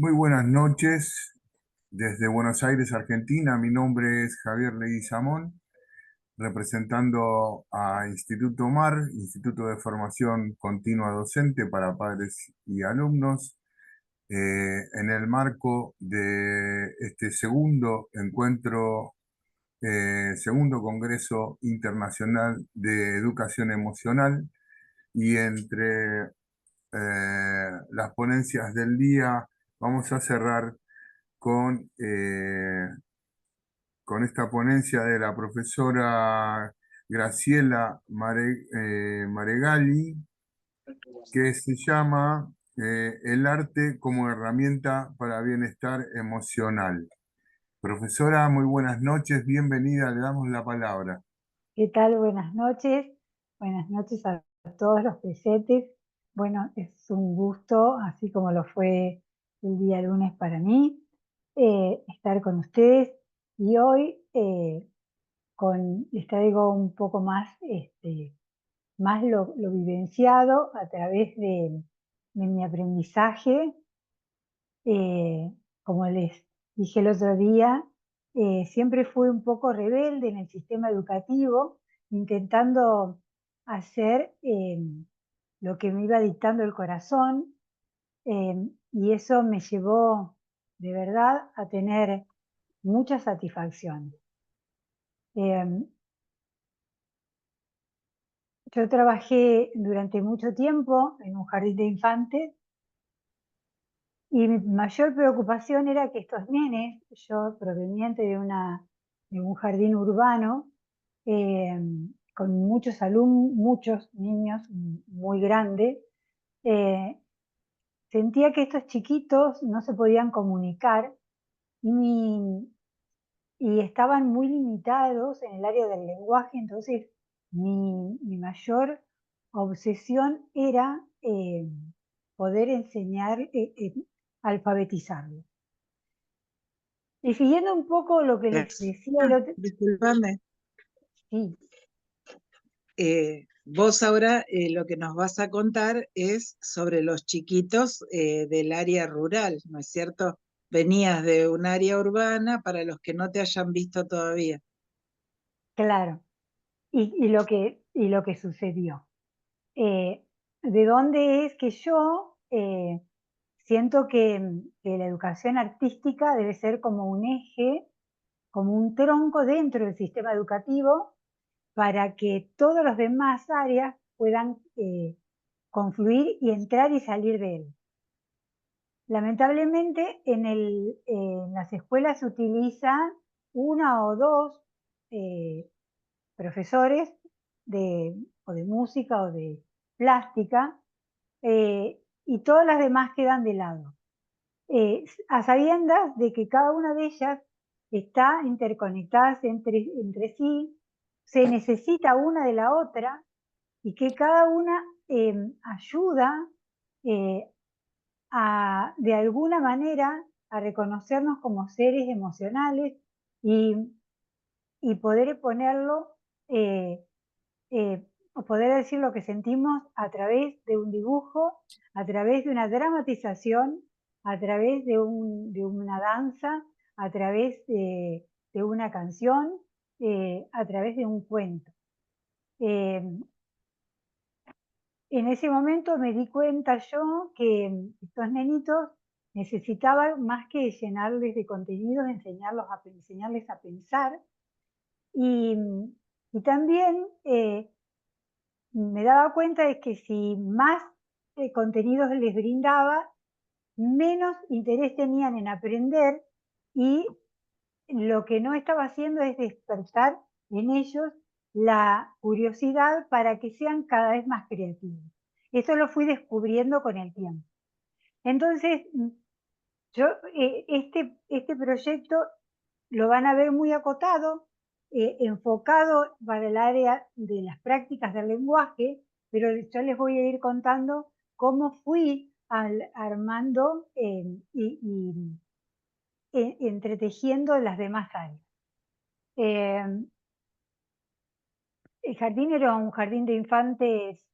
Muy buenas noches desde Buenos Aires, Argentina. Mi nombre es Javier Leguizamón, representando a Instituto MAR, Instituto de Formación Continua Docente para Padres y Alumnos, en el marco de este segundo encuentro, segundo Congreso Internacional de Educación Emocional, y entre las ponencias del día vamos a cerrar con, con esta ponencia de la profesora Graciela Maregali, que se llama El arte como herramienta para bienestar emocional. Profesora, muy buenas noches, bienvenida, le damos la palabra. ¿Qué tal? Buenas noches a todos los presentes. Bueno, es un gusto, así como lo fue el día lunes para mí, estar con ustedes. Y hoy les traigo un poco más, más lo vivenciado a través de mi aprendizaje. Como les dije el otro día, siempre fui un poco rebelde en el sistema educativo, intentando hacer lo que me iba dictando el corazón, y eso me llevó de verdad a tener mucha satisfacción. Eh, yo trabajé durante mucho tiempo en un jardín de infantes. Y mi mayor preocupación era que estos nenes, yo proveniente de un jardín urbano, eh, con muchos alumnos, muchos niños muy grandes, eh, sentía que estos chiquitos no se podían comunicar ni, y estaban muy limitados en el área del lenguaje. Entonces mi mayor obsesión era poder enseñar, alfabetizarlos. Y siguiendo un poco lo que les decía el otro, Disculpame, sí, vos ahora lo que nos vas a contar es sobre los chiquitos del área rural, ¿no es cierto? Venías de un área urbana para los que no te hayan visto todavía. claro, y lo que sucedió. Eh, ¿De dónde es que yo siento que la educación artística debe ser como un eje, como un tronco dentro del sistema educativo para que todas las demás áreas puedan confluir y entrar y salir de él? Lamentablemente en las escuelas se utilizan una o dos eh, profesores o de música o de plástica, y todas las demás quedan de lado, a sabiendas de que cada una de ellas está interconectadas entre sí, se necesita una de la otra, y que cada una ayuda eh, de alguna manera a reconocernos como seres emocionales, y, y poder ponerlo, eh, o poder decir lo que sentimos a través de un dibujo, a través de una dramatización, a través de una danza, a través de una canción, a través de un cuento. Eh, En ese momento me di cuenta yo que estos nenitos necesitaban más que llenarles de contenidos, enseñarles a pensar, y, y también me daba cuenta de que si más contenidos les brindaba, menos interés tenían en aprender, y lo que no estaba haciendo es despertar en ellos la curiosidad para que sean cada vez más creativos. Eso lo fui descubriendo con el tiempo. Entonces, yo este proyecto lo van a ver muy acotado, enfocado para el área de las prácticas del lenguaje, pero yo les voy a ir contando cómo fui armando entretejiendo las demás áreas. Eh, el jardín era un jardín de infantes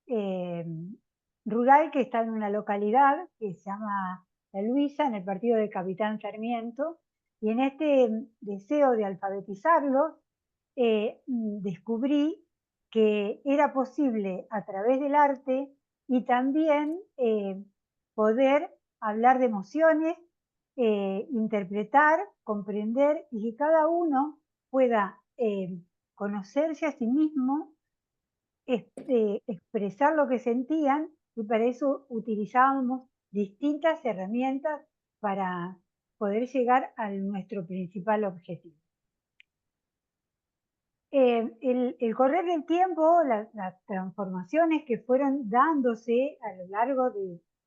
eh, rural que está en una localidad que se llama La Luisa, en el partido del Capitán Sarmiento, y en este deseo de alfabetizarlos, descubrí que era posible a través del arte y también poder hablar de emociones, interpretar, comprender y que cada uno pueda conocerse a sí mismo, expresar lo que sentían, y para eso utilizábamos distintas herramientas para poder llegar a nuestro principal objetivo. El correr del tiempo, las transformaciones que fueron dándose a lo largo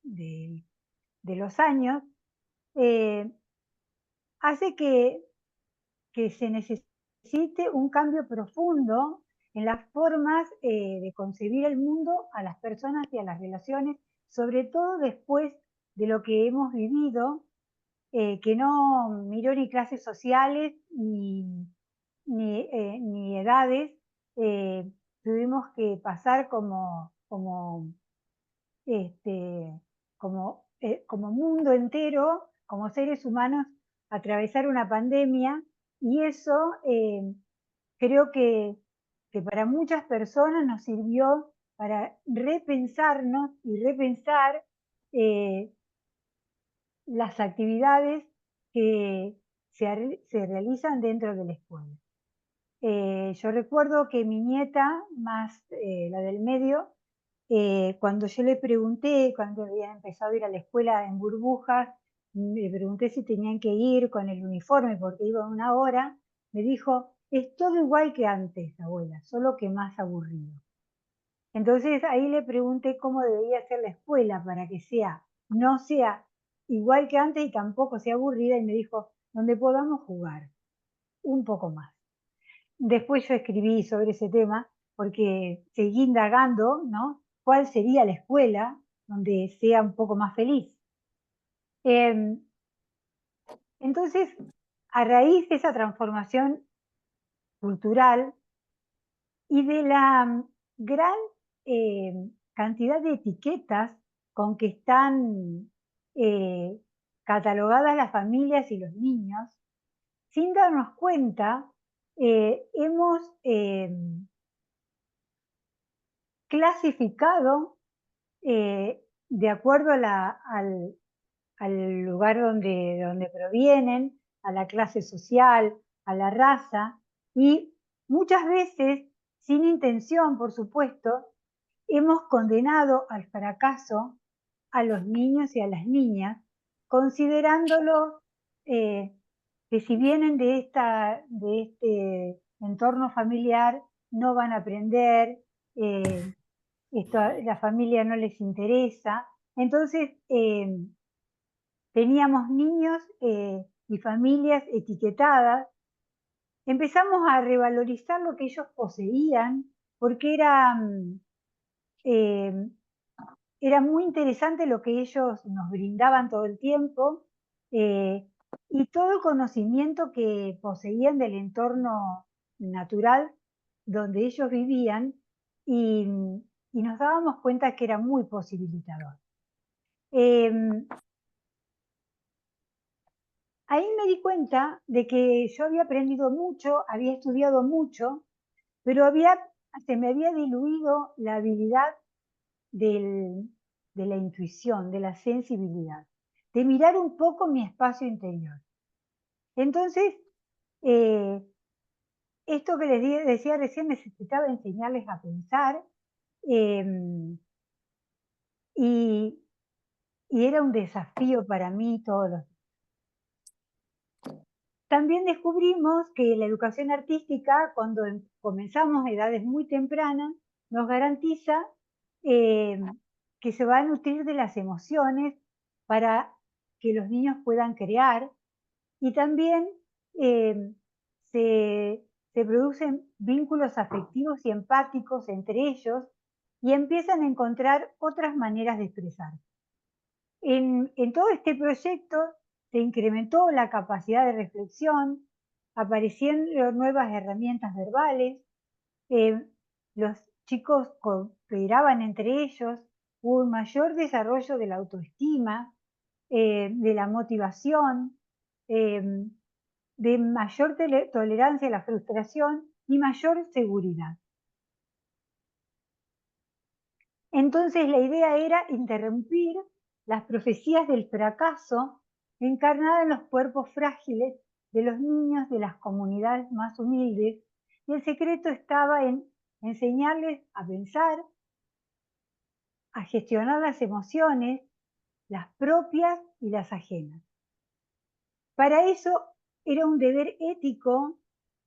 de los años, hace que se necesite un cambio profundo en las formas de concebir el mundo, a las personas y a las relaciones, sobre todo después de lo que hemos vivido, que no miró ni clases sociales ni edades. Tuvimos que pasar como mundo entero, como seres humanos, atravesar una pandemia, y eso creo que para muchas personas nos sirvió para repensarnos y repensar las actividades que se realizan dentro de la escuela. Yo recuerdo que mi nieta, más la del medio, cuando yo le pregunté, cuando habían empezado a ir a la escuela en burbujas, le pregunté si tenían que ir con el uniforme porque iba 1 hora, me dijo, es todo igual que antes, abuela, solo que más aburrido. Entonces ahí le pregunté cómo debería ser la escuela para que no sea igual que antes y tampoco sea aburrida, y me dijo, donde podamos jugar un poco más. Después yo escribí sobre ese tema porque seguí indagando, ¿no? ¿Cuál sería la escuela donde sea un poco más feliz? Entonces, a raíz de esa transformación cultural y de la gran cantidad de etiquetas con que están catalogadas las familias y los niños, sin darnos cuenta, hemos clasificado de acuerdo al lugar donde provienen, a la clase social, a la raza, y muchas veces, sin intención, por supuesto, hemos condenado al fracaso a los niños y a las niñas, considerándolos que si vienen de este entorno familiar no van a aprender, la familia no les interesa. Entonces, teníamos niños y familias etiquetadas. Empezamos a revalorizar lo que ellos poseían, porque era muy interesante lo que ellos nos brindaban todo el tiempo, y todo el conocimiento que poseían del entorno natural donde ellos vivían, y nos dábamos cuenta que era muy posibilitador. Ahí me di cuenta de que yo había aprendido mucho, había estudiado mucho, pero se me había diluido la habilidad de la intuición, de la sensibilidad, de mirar un poco mi espacio interior. Entonces, esto que les decía recién, necesitaba enseñarles a pensar, y era un desafío para mí todos los días. También descubrimos que la educación artística, cuando comenzamos a edades muy tempranas, nos garantiza que se va a nutrir de las emociones para que los niños puedan crear, y también se producen vínculos afectivos y empáticos entre ellos, y empiezan a encontrar otras maneras de expresarse. En todo este proyecto se incrementó la capacidad de reflexión, apareciendo nuevas herramientas verbales, los chicos cooperaban entre ellos, hubo un mayor desarrollo de la autoestima, de la motivación, de mayor tolerancia a la frustración y mayor seguridad. Entonces la idea era interrumpir las profecías del fracaso encarnadas en los cuerpos frágiles de los niños de las comunidades más humildes, y el secreto estaba en enseñarles a pensar, a gestionar las emociones, las propias y las ajenas. Para eso era un deber ético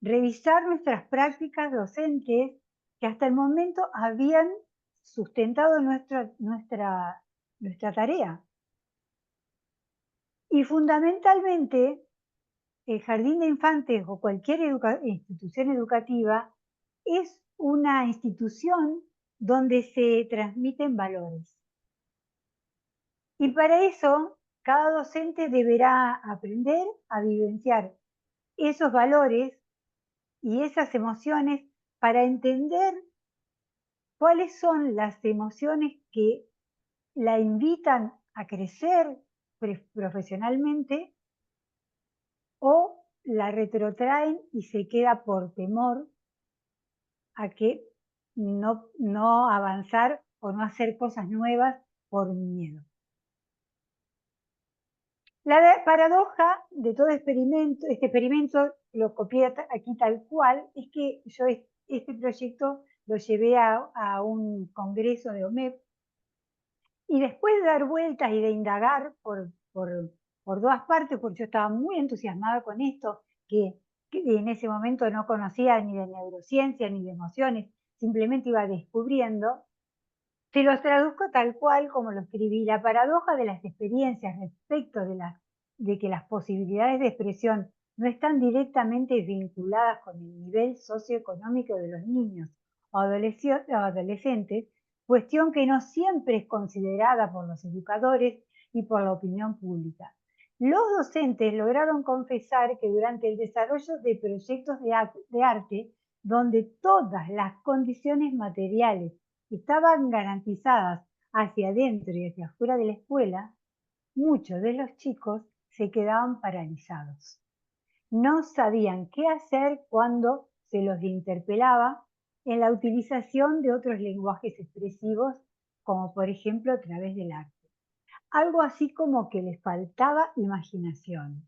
revisar nuestras prácticas docentes que hasta el momento habían sustentado nuestra tarea. Y fundamentalmente, el jardín de infantes o cualquier institución educativa es una institución donde se transmiten valores. Y para eso, cada docente deberá aprender a vivenciar esos valores y esas emociones para entender cuáles son las emociones que la invitan a crecer profesionalmente o la retrotraen y se queda por temor a que no avanzar o no hacer cosas nuevas por miedo. La paradoja de todo este experimento lo copié aquí tal cual, es que yo este proyecto lo llevé a un congreso de OMEP, y después de dar vueltas y de indagar por todas partes, porque yo estaba muy entusiasmada con esto, que en ese momento no conocía ni de neurociencia ni de emociones, simplemente iba descubriendo, se los traduzco tal cual como lo escribí. La paradoja de las experiencias respecto de que las posibilidades de expresión no están directamente vinculadas con el nivel socioeconómico de los niños o adolescentes, cuestión que no siempre es considerada por los educadores y por la opinión pública. Los docentes lograron confesar que durante el desarrollo de proyectos de arte, donde todas las condiciones materiales estaban garantizadas hacia adentro y hacia afuera de la escuela, muchos de los chicos se quedaban paralizados. No sabían qué hacer cuando se los interpelaba en la utilización de otros lenguajes expresivos, como por ejemplo a través del arte. Algo así como que les faltaba imaginación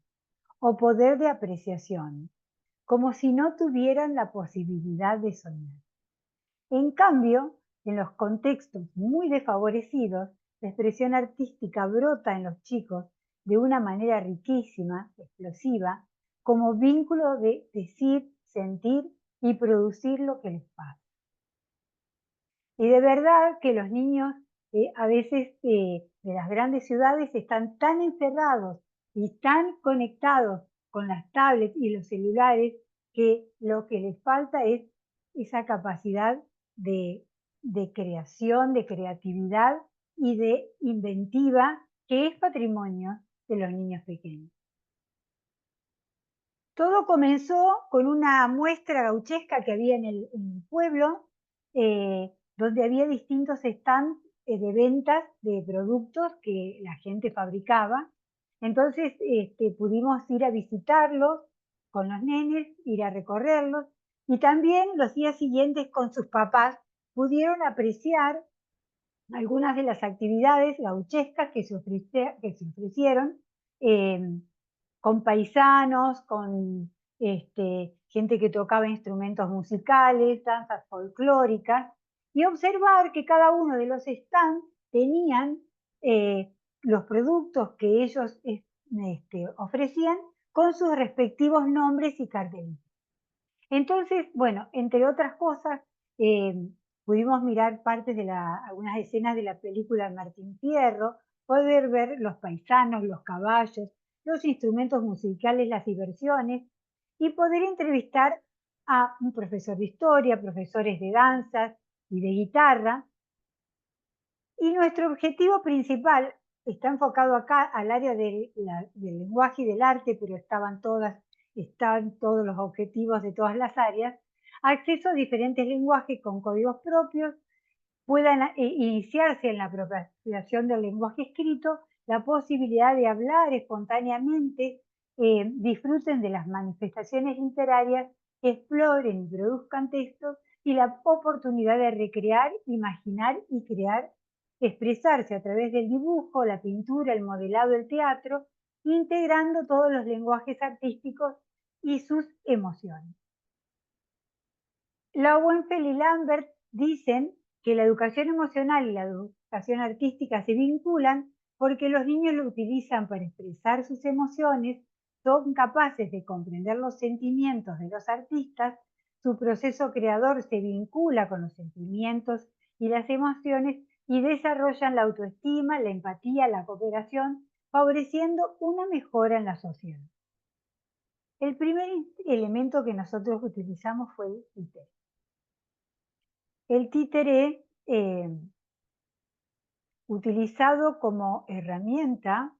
o poder de apreciación, como si no tuvieran la posibilidad de soñar. En cambio, en los contextos muy desfavorecidos, la expresión artística brota en los chicos de una manera riquísima, explosiva, como vínculo de decir, sentir y producir lo que les pasa. Y de verdad que los niños a veces de las grandes ciudades están tan encerrados y tan conectados con las tablets y los celulares que lo que les falta es esa capacidad de creación, de creatividad y de inventiva que es patrimonio de los niños pequeños. Todo comenzó con una muestra gauchesca que había en el pueblo, donde había distintos stands de ventas de productos que la gente fabricaba. Entonces pudimos ir a visitarlos con los nenes, ir a recorrerlos, y también los días siguientes con sus papás pudieron apreciar algunas de las actividades gauchescas que se ofrecieron, con paisanos, con gente que tocaba instrumentos musicales, danzas folclóricas, y observar que cada uno de los stands tenían los productos que ellos ofrecían con sus respectivos nombres y cartelitos. Entonces, bueno, entre otras cosas, pudimos mirar partes de algunas escenas de la película Martín Fierro, poder ver los paisanos, los caballos, los instrumentos musicales, las diversiones, y poder entrevistar a un profesor de historia, profesores de danzas y de guitarra. Y nuestro objetivo principal está enfocado acá al área del lenguaje y del arte, pero están todos los objetivos de todas las áreas: acceso a diferentes lenguajes con códigos propios, puedan iniciarse en la apropiación del lenguaje escrito, la posibilidad de hablar espontáneamente, disfruten de las manifestaciones literarias, exploren y produzcan textos, y la oportunidad de recrear, imaginar y crear, expresarse a través del dibujo, la pintura, el modelado, el teatro, integrando todos los lenguajes artísticos y sus emociones. Lauenfeld y Lambert dicen que la educación emocional y la educación artística se vinculan porque los niños lo utilizan para expresar sus emociones, son capaces de comprender los sentimientos de los artistas, su proceso creador se vincula con los sentimientos y las emociones y desarrollan la autoestima, la empatía, la cooperación, favoreciendo una mejora en la sociedad. El primer elemento que nosotros utilizamos fue el títere. El títere, utilizado como herramienta,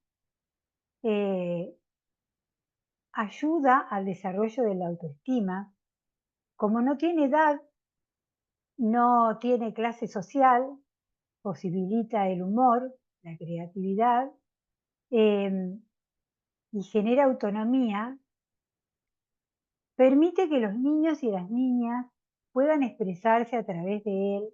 ayuda al desarrollo de la autoestima. Como no tiene edad, no tiene clase social, posibilita el humor, la creatividad, y genera autonomía, permite que los niños y las niñas puedan expresarse a través de él,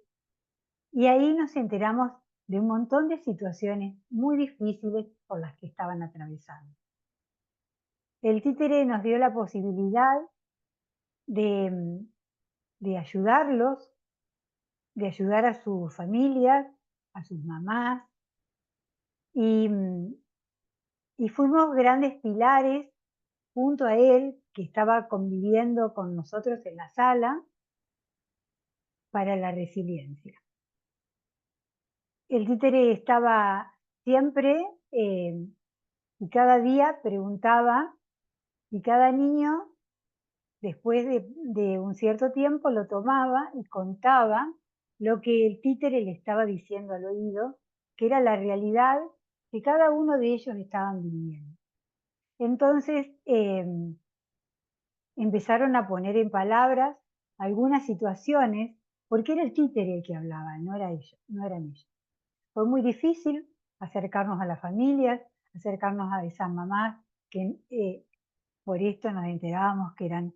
y ahí nos enteramos de un montón de situaciones muy difíciles por las que estaban atravesando. El títere nos dio la posibilidad de ayudarlos, de ayudar a sus familias, a sus mamás, y fuimos grandes pilares junto a él, que estaba conviviendo con nosotros en la sala, para la resiliencia. El títere estaba siempre y cada día preguntaba, y cada niño, después de un cierto tiempo, lo tomaba y contaba lo que el títere le estaba diciendo al oído, que era la realidad que cada uno de ellos estaban viviendo. Entonces empezaron a poner en palabras algunas situaciones, porque era el títere el que hablaba, no eran ellos. Fue muy difícil acercarnos a las familias, acercarnos a esas mamás que por esto nos enterábamos que eran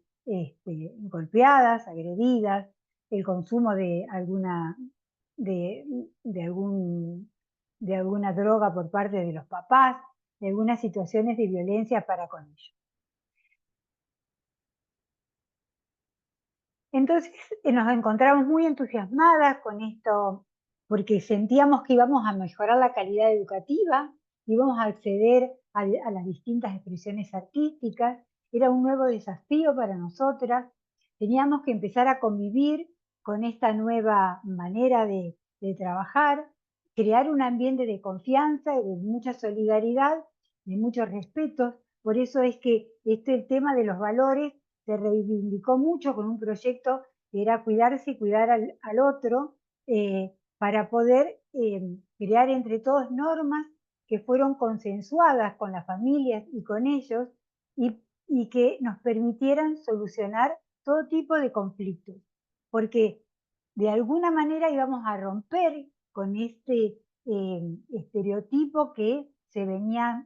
golpeadas, agredidas, el consumo de alguna droga por parte de los papás, de algunas situaciones de violencia para con ellos. Entonces nos encontramos muy entusiasmadas con esto, porque sentíamos que íbamos a mejorar la calidad educativa, íbamos a acceder a las distintas expresiones artísticas, era un nuevo desafío para nosotras, teníamos que empezar a convivir con esta nueva manera de trabajar, crear un ambiente de confianza, de mucha solidaridad, de mucho respeto. Por eso es que el tema de los valores se reivindicó mucho con un proyecto que era cuidarse y cuidar al otro, para poder crear entre todos normas que fueron consensuadas con las familias y con ellos, y que nos permitieran solucionar todo tipo de conflictos, porque de alguna manera íbamos a romper con este estereotipo que se venía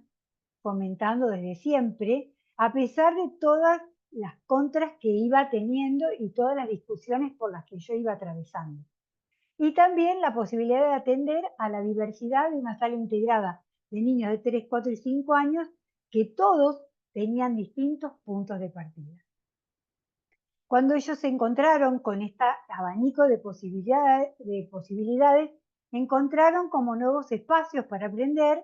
fomentando desde siempre, a pesar de todas las contras que iba teniendo y todas las discusiones por las que yo iba atravesando. Y también la posibilidad de atender a la diversidad de una sala integrada de niños de 3, 4 y 5 años, que todos tenían distintos puntos de partida. Cuando ellos se encontraron con este abanico de posibilidades, encontraron como nuevos espacios para aprender,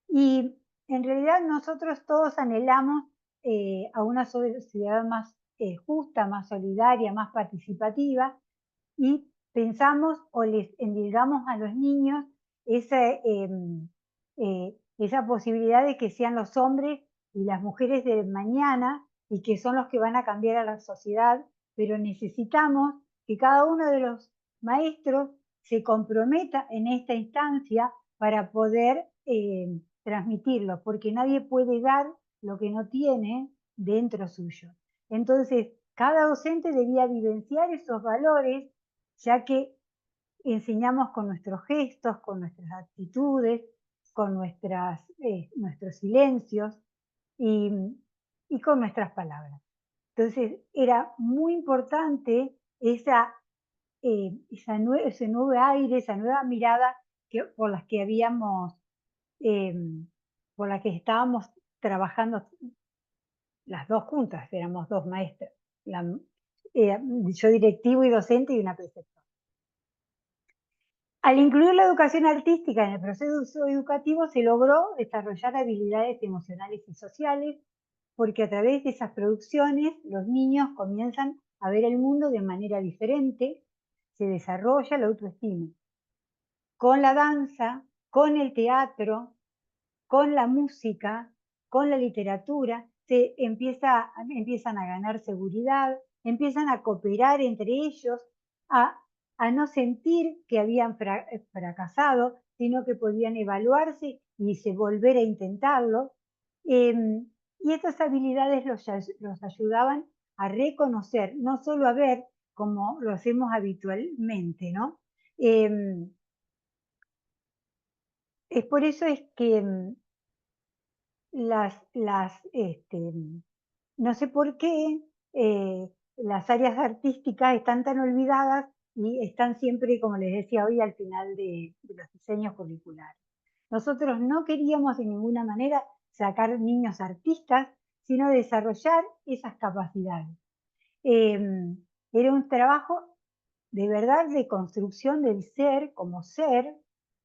y en realidad nosotros todos anhelamos a una sociedad más justa, más solidaria, más participativa, y pensamos o les endilgamos a los niños esa posibilidad de que sean los hombres y las mujeres de mañana y que son los que van a cambiar a la sociedad, pero necesitamos que cada uno de los maestros se comprometa en esta instancia para poder transmitirlo, porque nadie puede dar lo que no tiene dentro suyo. Entonces, cada docente debía vivenciar esos valores, ya que enseñamos con nuestros gestos, con nuestras actitudes, con nuestros silencios y con nuestras palabras. Entonces era muy importante ese nuevo aire, esa nueva mirada por las que por la que estábamos trabajando las dos juntas, éramos dos maestras, yo directivo y docente y una preceptora. Al incluir la educación artística en el proceso educativo se logró desarrollar habilidades emocionales y sociales, porque a través de esas producciones los niños comienzan a ver el mundo de manera diferente, se desarrolla la autoestima. Con la danza, con el teatro, con la música, con la literatura, empiezan a ganar seguridad, empiezan a cooperar entre ellos, a no sentir que habían fracasado, sino que podían evaluarse y volver a intentarlo. Y estas habilidades los ayudaban a reconocer, no solo a ver como lo hacemos habitualmente, ¿no? Es por eso es que no sé por qué las áreas artísticas están tan olvidadas y están siempre, como les decía hoy, al final de los diseños curriculares. Nosotros no queríamos de ninguna manera sacar niños artistas, sino desarrollar esas capacidades. Era un trabajo de verdad de construcción del ser como ser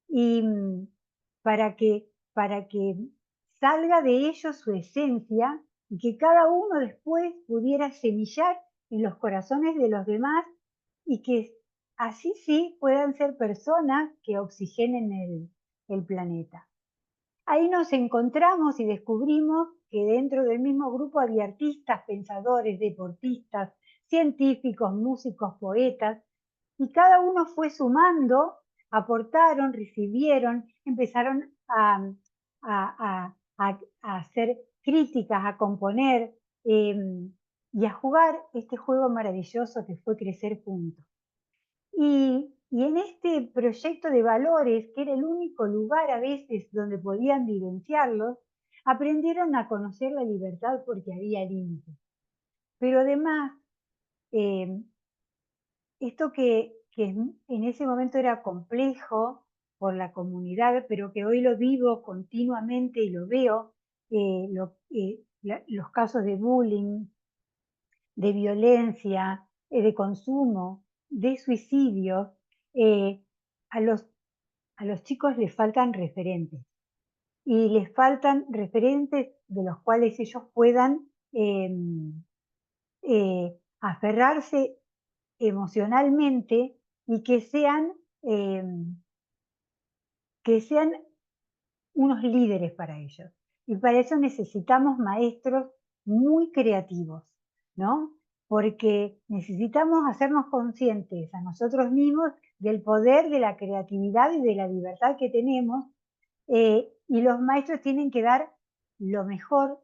y para que salga de ellos su esencia y que cada uno después pudiera semillar en los corazones de los demás y que así sí puedan ser personas que oxigenen el planeta. Ahí nos encontramos y descubrimos que dentro del mismo grupo había artistas, pensadores, deportistas, científicos, músicos, poetas, y cada uno fue sumando, aportaron, recibieron, empezaron a hacer críticas, a componer y a jugar este juego maravilloso que fue Crecer Juntos. Y en este proyecto de valores, que era el único lugar a veces donde podían vivenciarlos, aprendieron a conocer la libertad porque había límites. Pero además, esto que en ese momento era complejo por la comunidad, pero que hoy lo vivo continuamente y lo veo, los casos de bullying, de violencia, de consumo, de suicidios, a los chicos les faltan referentes y les faltan referentes de los cuales ellos puedan aferrarse emocionalmente y que sean unos líderes para ellos. Y para eso necesitamos maestros muy creativos, ¿no? Porque necesitamos hacernos conscientes a nosotros mismos del poder de la creatividad y de la libertad que tenemos, y los maestros tienen que dar lo mejor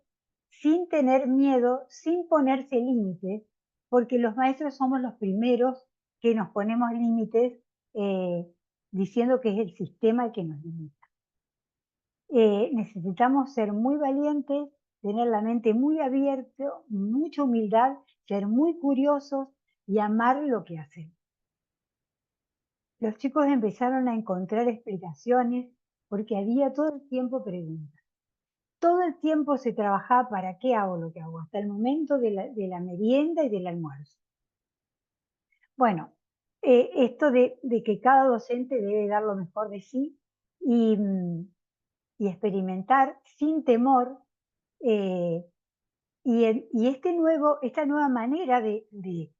sin tener miedo, sin ponerse límites, porque los maestros somos los primeros que nos ponemos límites diciendo que es el sistema el que nos limita. Necesitamos ser muy valientes, tener la mente muy abierta, mucha humildad, ser muy curiosos y amar lo que hacemos. Los chicos empezaron a encontrar explicaciones porque había todo el tiempo preguntas. Todo el tiempo se trabajaba para qué hago lo que hago, hasta el momento de la merienda y del almuerzo. Bueno, esto de que cada docente debe dar lo mejor de sí y experimentar sin temor, y esta nueva manera de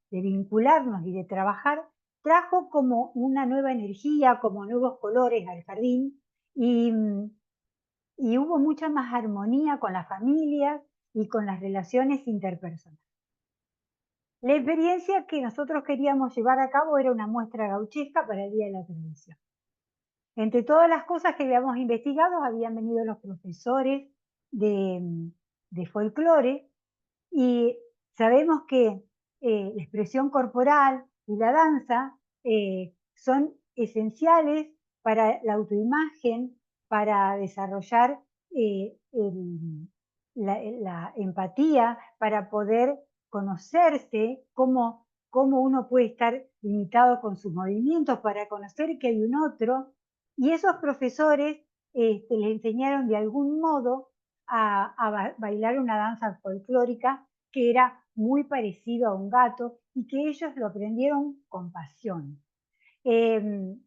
vincularnos y de trabajar trajo como una nueva energía, como nuevos colores al jardín y hubo mucha más armonía con las familias y con las relaciones interpersonales. La experiencia que nosotros queríamos llevar a cabo era una muestra gauchesca para el Día de la Tradición. Entre todas las cosas que habíamos investigado, habían venido los profesores de folclore y sabemos que la expresión corporal y la danza son esenciales para la autoimagen, para desarrollar la empatía, para poder conocerse, cómo uno puede estar limitado con sus movimientos, para conocer que hay un otro. Y esos profesores les enseñaron de algún modo a bailar una danza folclórica que era muy parecido a un gato y que ellos lo aprendieron con pasión. E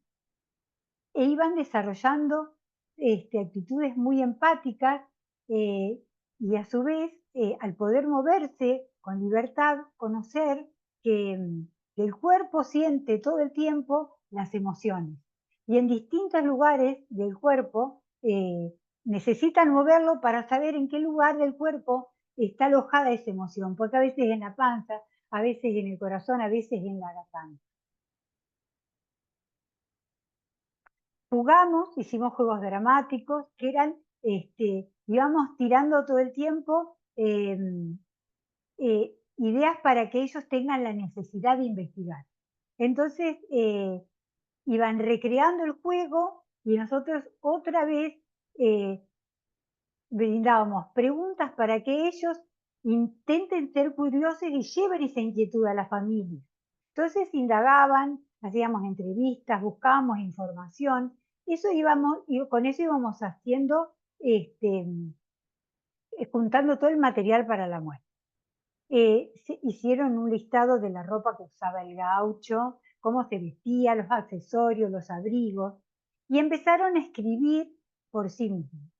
iban desarrollando actitudes muy empáticas y a su vez, al poder moverse con libertad, conocer que el cuerpo siente todo el tiempo las emociones. Y en distintos lugares del cuerpo necesitan moverlo para saber en qué lugar del cuerpo está alojada esa emoción, porque a veces en la panza, a veces en el corazón, a veces en la garganta. Jugamos, hicimos juegos dramáticos que eran, íbamos tirando todo el tiempo ideas para que ellos tengan la necesidad de investigar. Entonces, iban recreando el juego y nosotros otra vez brindábamos preguntas para que ellos intenten ser curiosos y lleven esa inquietud a la familia. Entonces indagaban, hacíamos entrevistas, buscábamos información, eso íbamos, y con eso íbamos haciendo, juntando todo el material para la muestra. Hicieron un listado de la ropa que usaba el gaucho, cómo se vestía, los accesorios, los abrigos, y empezaron a escribir por sí mismos.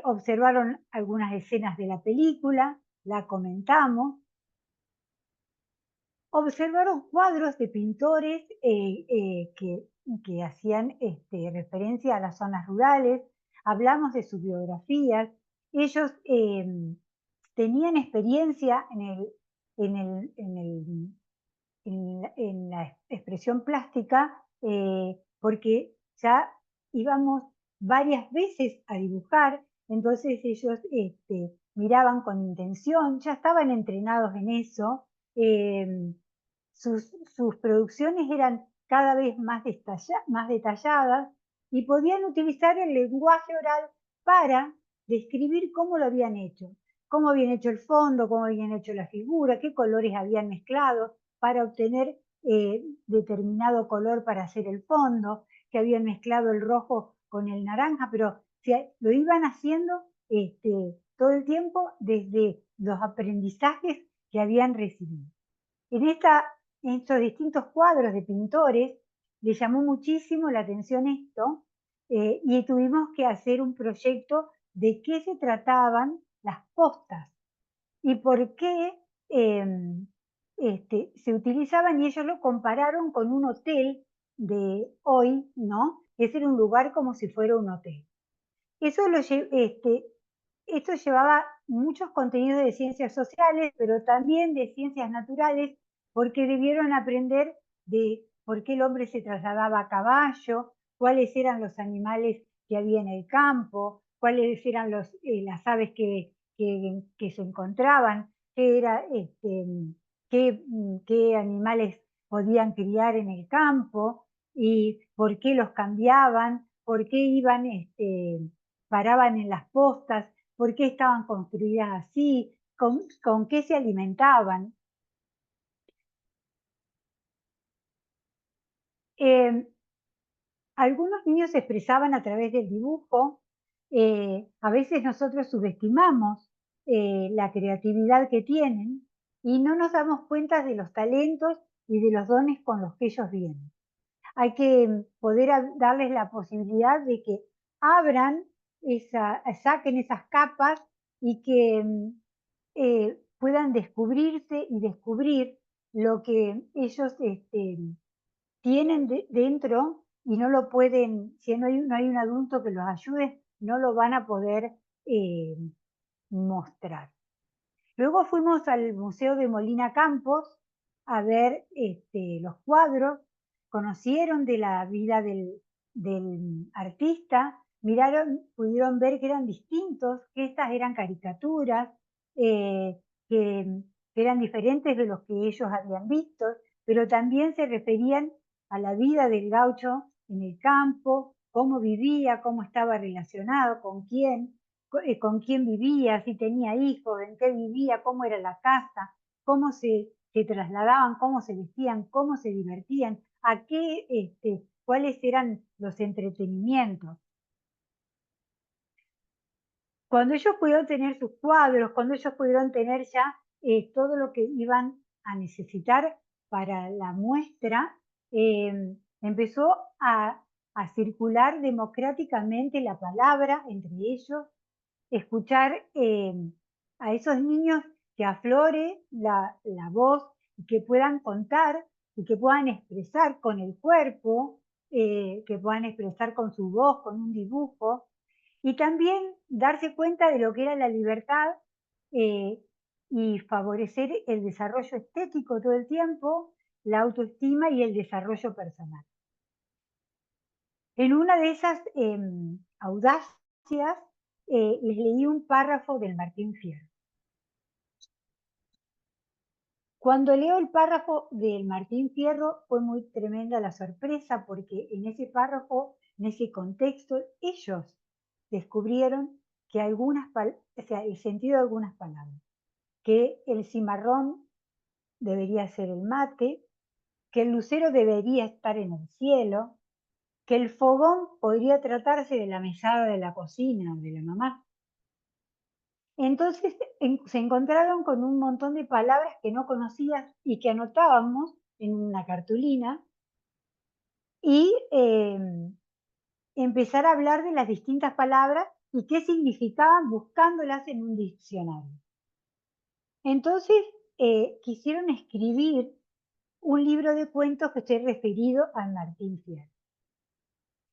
Observaron algunas escenas de la película, la comentamos, observaron cuadros de pintores que hacían referencia a las zonas rurales, hablamos de sus biografías, ellos tenían experiencia en la expresión plástica porque ya íbamos varias veces a dibujar, entonces ellos miraban con intención, ya estaban entrenados en eso, sus producciones eran cada vez más detalladas y podían utilizar el lenguaje oral para describir cómo lo habían hecho el fondo, cómo habían hecho la figura, qué colores habían mezclado para obtener determinado color para hacer el fondo, que habían mezclado el rojo con el naranja, pero lo iban haciendo todo el tiempo desde los aprendizajes que habían recibido. En estos distintos cuadros de pintores les llamó muchísimo la atención esto y tuvimos que hacer un proyecto de qué se trataban las postas y por qué se utilizaban, y ellos lo compararon con un hotel de hoy, ¿no? Ese era un lugar como si fuera un hotel. Esto llevaba muchos contenidos de ciencias sociales, pero también de ciencias naturales, porque debieron aprender de por qué el hombre se trasladaba a caballo, cuáles eran los animales que había en el campo, cuáles eran las aves que se encontraban, qué animales podían criar en el campo y por qué los cambiaban, por qué iban, paraban en las postas, por qué estaban construidas así, con qué se alimentaban. Algunos niños se expresaban a través del dibujo, a veces nosotros subestimamos la creatividad que tienen y no nos damos cuenta de los talentos y de los dones con los que ellos vienen. Hay que poder darles la posibilidad de que abran, saquen esas capas y que puedan descubrirse y descubrir lo que ellos tienen dentro y no lo pueden, si no hay un adulto que los ayude, no lo van a poder mostrar. Luego fuimos al Museo de Molina Campos a ver los cuadros, conocieron de la vida del artista, pudieron ver que eran distintos, que estas eran caricaturas, que eran diferentes de los que ellos habían visto, pero también se referían a la vida del gaucho en el campo, cómo vivía, cómo estaba relacionado, con quién vivía, si tenía hijos, en qué vivía, cómo era la casa, cómo se trasladaban, cómo se vestían, cómo se divertían, cuáles eran los entretenimientos. Cuando ellos pudieron tener sus cuadros, cuando ellos pudieron tener ya todo lo que iban a necesitar para la muestra, empezó a circular democráticamente la palabra entre ellos, escuchar a esos niños que aflore la voz y que puedan contar y que puedan expresar con el cuerpo, que puedan expresar con su voz, con un dibujo, y también darse cuenta de lo que era la libertad y favorecer el desarrollo estético todo el tiempo, la autoestima y el desarrollo personal. En una de esas audacias les leí un párrafo del Martín Fierro. Cuando leo el párrafo del Martín Fierro fue muy tremenda la sorpresa porque en ese párrafo, en ese contexto, ellos descubrieron que el sentido de algunas palabras, que el cimarrón debería ser el mate, que el lucero debería estar en el cielo, que el fogón podría tratarse de la mesada de la cocina o de la mamá. Entonces se encontraron con un montón de palabras que no conocías y que anotábamos en una cartulina y empezar a hablar de las distintas palabras y qué significaban buscándolas en un diccionario. Entonces quisieron escribir un libro de cuentos que esté referido a Martín Fierro.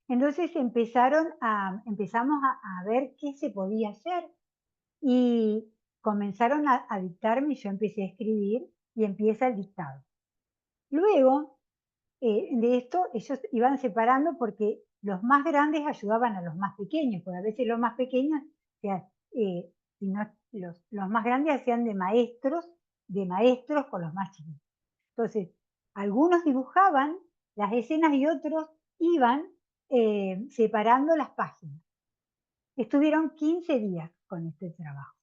Entonces empezamos a ver qué se podía hacer y comenzaron a dictarme, yo empecé a escribir y empieza el dictado. Luego de esto ellos iban separando porque los más grandes ayudaban a los más pequeños, porque a veces los más pequeños, los más grandes hacían de maestros con los más chicos. Entonces, algunos dibujaban las escenas y otros iban separando las páginas. Estuvieron 15 días con este trabajo.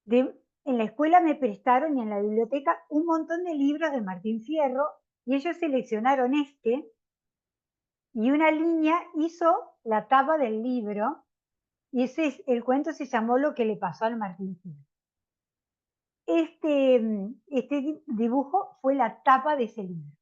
En la escuela me prestaron y en la biblioteca un montón de libros de Martín Fierro y ellos seleccionaron este y una niña hizo la tapa del libro y el cuento se llamó Lo que le pasó al Martín Fierro. Este dibujo fue la tapa de ese libro.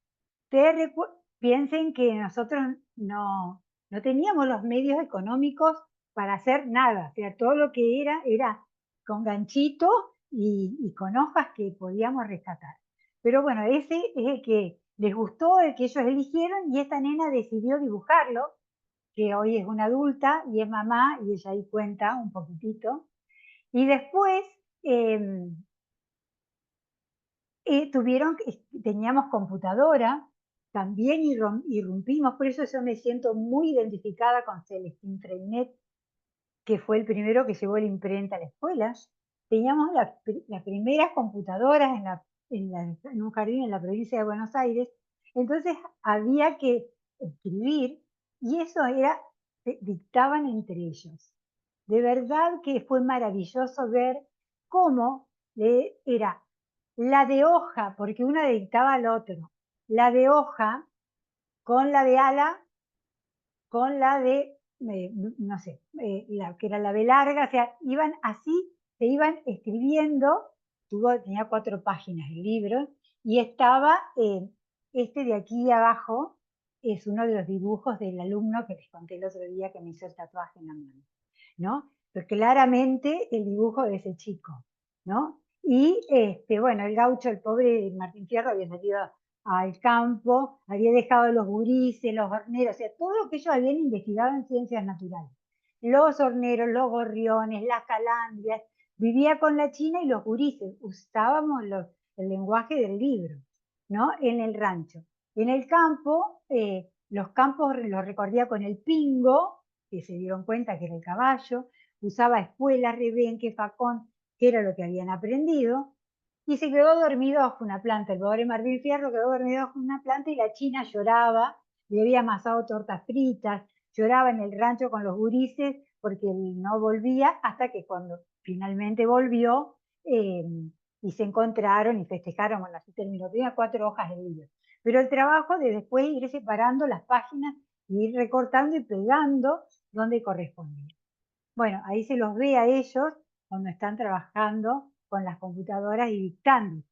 Ustedes piensen que nosotros no teníamos los medios económicos para hacer nada, o sea, todo lo que era con ganchitos y con hojas que podíamos rescatar. Pero bueno, ese es el que les gustó, el que ellos eligieron, y esta nena decidió dibujarlo, que hoy es una adulta y es mamá, y ella ahí cuenta un poquitito. Y después teníamos computadora, también irrumpimos, por eso yo me siento muy identificada con Celestín Freinet, que fue el primero que llevó la imprenta a la escuela. Teníamos las primeras computadoras en un jardín en la provincia de Buenos Aires, entonces había que escribir y eso dictaban entre ellos. De verdad que fue maravilloso ver cómo era la de hoja, porque una dictaba al otro, la de hoja con la de ala, con la de, no sé, que era la B larga, o sea, iban así, se iban escribiendo, tenía 4 páginas el libro, y estaba, este de aquí abajo, es uno de los dibujos del alumno que les conté el otro día que me hizo el tatuaje en la mano, ¿no? Pero claramente el dibujo de ese chico, ¿no? Y bueno, el gaucho, el pobre Martín Fierro, había salido al campo, había dejado los gurises, los horneros, o sea, todo lo que ellos habían investigado en ciencias naturales. Los horneros, los gorriones, las calandrias, vivía con la china y los gurises, usábamos el lenguaje del libro, ¿no? En el rancho. En el campo, los campos los recorría con el pingo, que se dieron cuenta que era el caballo, usaba espuelas, rebenque, facón, que era lo que habían aprendido, y se quedó dormido bajo una planta. El pobre Martín Fierro quedó dormido bajo una planta y la china lloraba, le había amasado tortas fritas, lloraba en el rancho con los gurises porque él no volvía, hasta que cuando finalmente volvió y se encontraron y festejaron, bueno, así terminó, tenía 4 hojas de libro. Pero el trabajo de después ir separando las páginas y ir recortando y pegando donde correspondía. Bueno, ahí se los ve a ellos cuando están trabajando con las computadoras y dictando.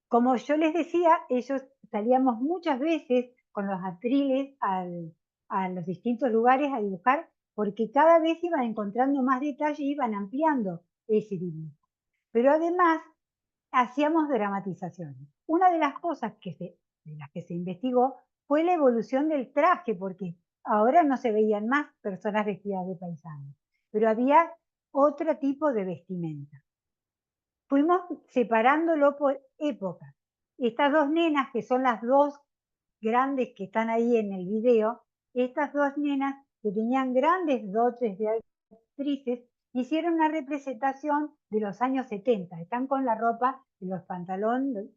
Como yo les decía, ellos salíamos muchas veces con los atriles a los distintos lugares a dibujar, porque cada vez iban encontrando más detalle y iban ampliando ese dibujo. Pero además hacíamos dramatizaciones. Una de las cosas de las que se investigó fue la evolución del traje, porque ahora no se veían más personas vestidas de paisano, pero había otro tipo de vestimenta. Fuimos separándolo por épocas. Estas 2 nenas, que son las 2 grandes que están ahí en el video, estas 2 nenas que tenían grandes dotes de actrices, hicieron una representación de los años 70. Están con la ropa de los pantalones,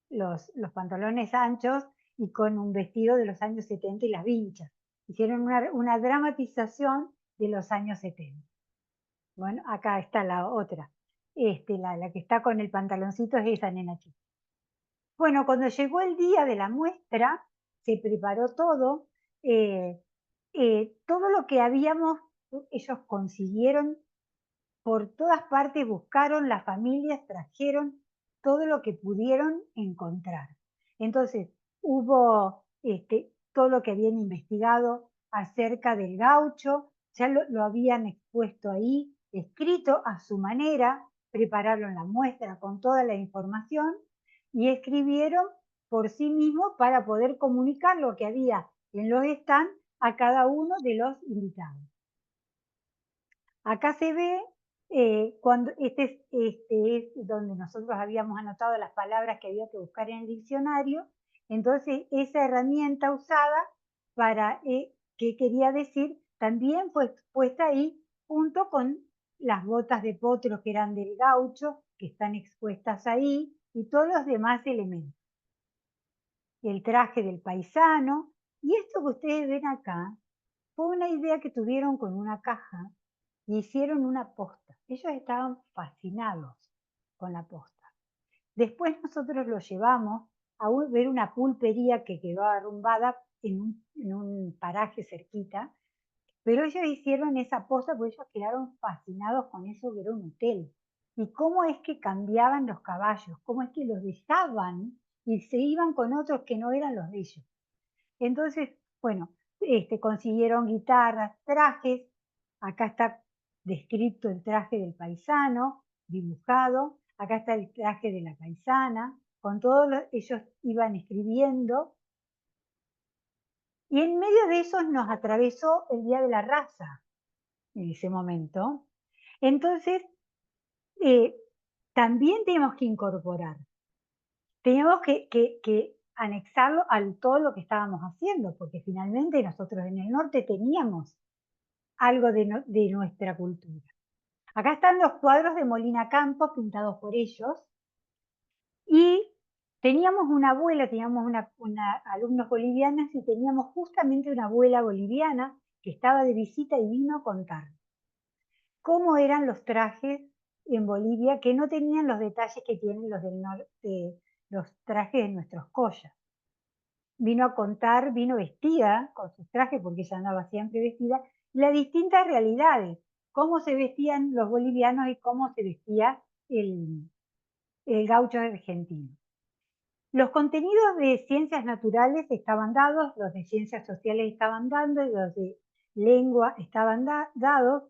los pantalones anchos y con un vestido de los años 70 y las vinchas. Hicieron una dramatización de los años 70. Bueno, acá está la otra. La que está con el pantaloncito es esa nena chica. Bueno, cuando llegó el día de la muestra, se preparó todo. Todo lo que ellos consiguieron por todas partes, buscaron, las familias trajeron todo lo que pudieron encontrar. Entonces, hubo todo lo que habían investigado acerca del gaucho, ya lo habían expuesto ahí, escrito a su manera, prepararon la muestra con toda la información y escribieron por sí mismos para poder comunicar lo que había en los stands a cada uno de los invitados. Acá se ve cuando este es donde nosotros habíamos anotado las palabras que había que buscar en el diccionario. Entonces, esa herramienta usada para qué quería decir también fue expuesta ahí junto con las botas de potro que eran del gaucho, que están expuestas ahí, y todos los demás elementos. El traje del paisano, y esto que ustedes ven acá fue una idea que tuvieron con una caja y hicieron una posta. Ellos estaban fascinados con la posta. Después nosotros lo llevamos a ver una pulpería que quedó arrumbada en un paraje cerquita, pero ellos hicieron esa posta porque ellos quedaron fascinados con eso que era un hotel. Y cómo es que cambiaban los caballos, cómo es que los dejaban y se iban con otros que no eran los de ellos. Entonces, bueno, consiguieron guitarras, trajes. Acá está descrito el traje del paisano, dibujado. Acá está el traje de la paisana. Con todos ellos iban escribiendo. Y en medio de eso nos atravesó el Día de la Raza en ese momento. Entonces, también tenemos que incorporar. Teníamos que anexarlo a todo lo que estábamos haciendo, porque finalmente nosotros en el norte teníamos algo de nuestra cultura. Acá están los cuadros de Molina Campos pintados por ellos, y teníamos una abuela, teníamos alumnos bolivianas, y teníamos justamente una abuela boliviana que estaba de visita y vino a contar cómo eran los trajes en Bolivia, que no tenían los detalles que tienen los del norte, los trajes de nuestros collas. Vino a contar, vino vestida con sus trajes, porque ella andaba siempre vestida, las distintas realidades, cómo se vestían los bolivianos y cómo se vestía el gaucho argentino. Los contenidos de ciencias naturales estaban dados, los de ciencias sociales estaban dados, los de lengua estaban dados,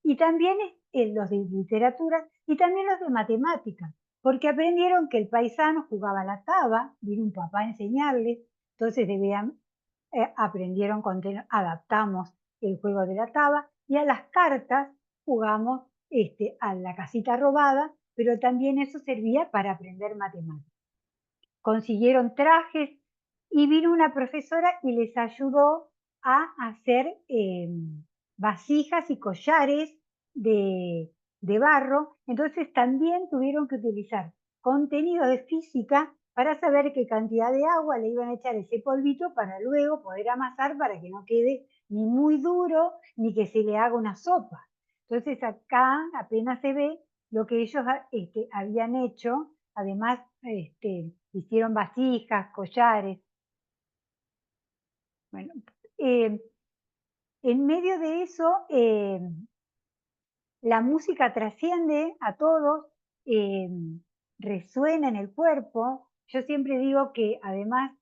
y también los de literatura y también los de matemáticas, porque aprendieron que el paisano jugaba la taba, vino un papá a enseñarles, entonces aprendieron, adaptamos el juego de la taba, y a las cartas jugamos a la casita robada, pero también eso servía para aprender matemáticas. Consiguieron trajes y vino una profesora y les ayudó a hacer vasijas y collares de de barro, entonces también tuvieron que utilizar contenido de física para saber qué cantidad de agua le iban a echar ese polvito para luego poder amasar para que no quede ni muy duro ni que se le haga una sopa. Entonces acá apenas se ve lo que ellos habían hecho, además hicieron vasijas, collares. Bueno, en medio de eso, la música trasciende a todos, resuena en el cuerpo. Yo siempre digo que además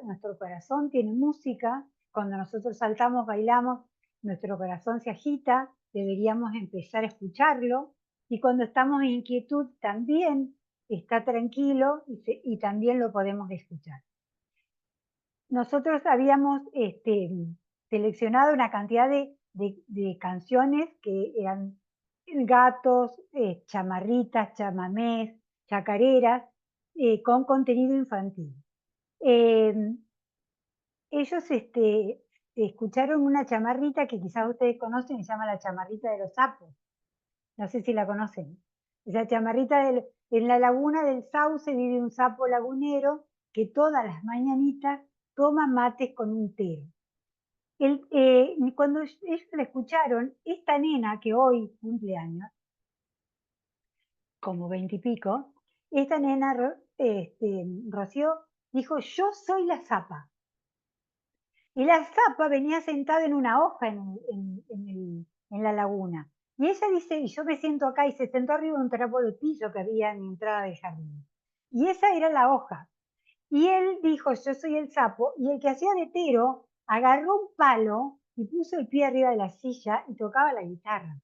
nuestro corazón tiene música. Cuando nosotros saltamos, bailamos, nuestro corazón se agita, deberíamos empezar a escucharlo. Y cuando estamos en inquietud también está tranquilo y también lo podemos escuchar. Nosotros habíamos seleccionado una cantidad de canciones que eran gatos, chamarritas, chamamés, chacareras, con contenido infantil. Ellos escucharon una chamarrita que quizás ustedes conocen, se llama la chamarrita de los sapos. No sé si la conocen. Esa chamarrita en la laguna del Sauce vive un sapo lagunero que todas las mañanitas toma mates con un tero. Cuando ellos la escucharon, esta nena que hoy cumple años, como 20 y pico, esta nena, Rocío, dijo, yo soy la zapa. Y la zapa venía sentada en una hoja en la laguna. Y ella dice, y yo me siento acá, y se sentó arriba de un trapo de piso que había en la entrada del jardín. Y esa era la hoja. Y él dijo, yo soy el sapo, y el que hacía de tero agarró un palo y puso el pie arriba de la silla y tocaba la guitarra.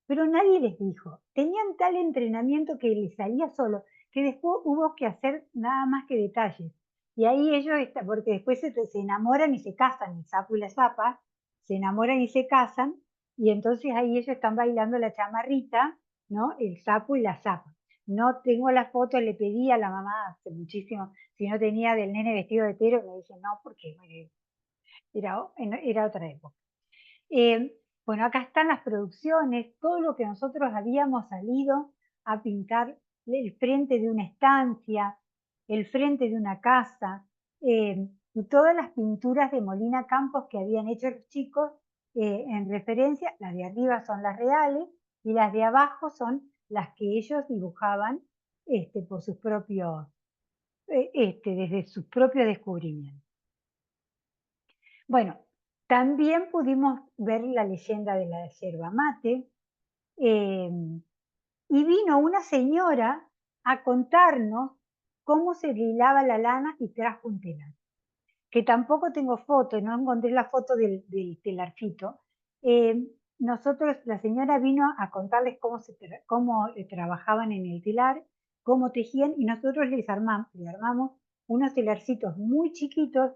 Pero nadie les dijo, tenían tal entrenamiento que les salía solo, que después hubo que hacer nada más que detalles. Y ahí ellos, porque después se enamoran y se casan, el sapo y la zapa, se enamoran y se casan, y entonces ahí ellos están bailando la chamarrita, ¿no? El sapo y la zapa. No tengo la foto, le pedí a la mamá hace muchísimo, si no tenía del nene vestido de tero, me dice, no, porque era otra época. Bueno, acá están las producciones, todo lo que nosotros habíamos salido a pintar, el frente de una estancia, el frente de una casa, y todas las pinturas de Molina Campos que habían hecho los chicos en referencia, las de arriba son las reales y las de abajo son las que ellos dibujaban por sus propios, desde sus propios descubrimientos. Bueno, también pudimos ver la leyenda de la yerba mate, y vino una señora a contarnos cómo se hilaba la lana y trajo un telar, que tampoco tengo foto, no encontré la foto del telarcito. Nosotros, la señora vino a contarles cómo trabajaban en el telar, cómo tejían, y nosotros les armamos unos telarcitos muy chiquitos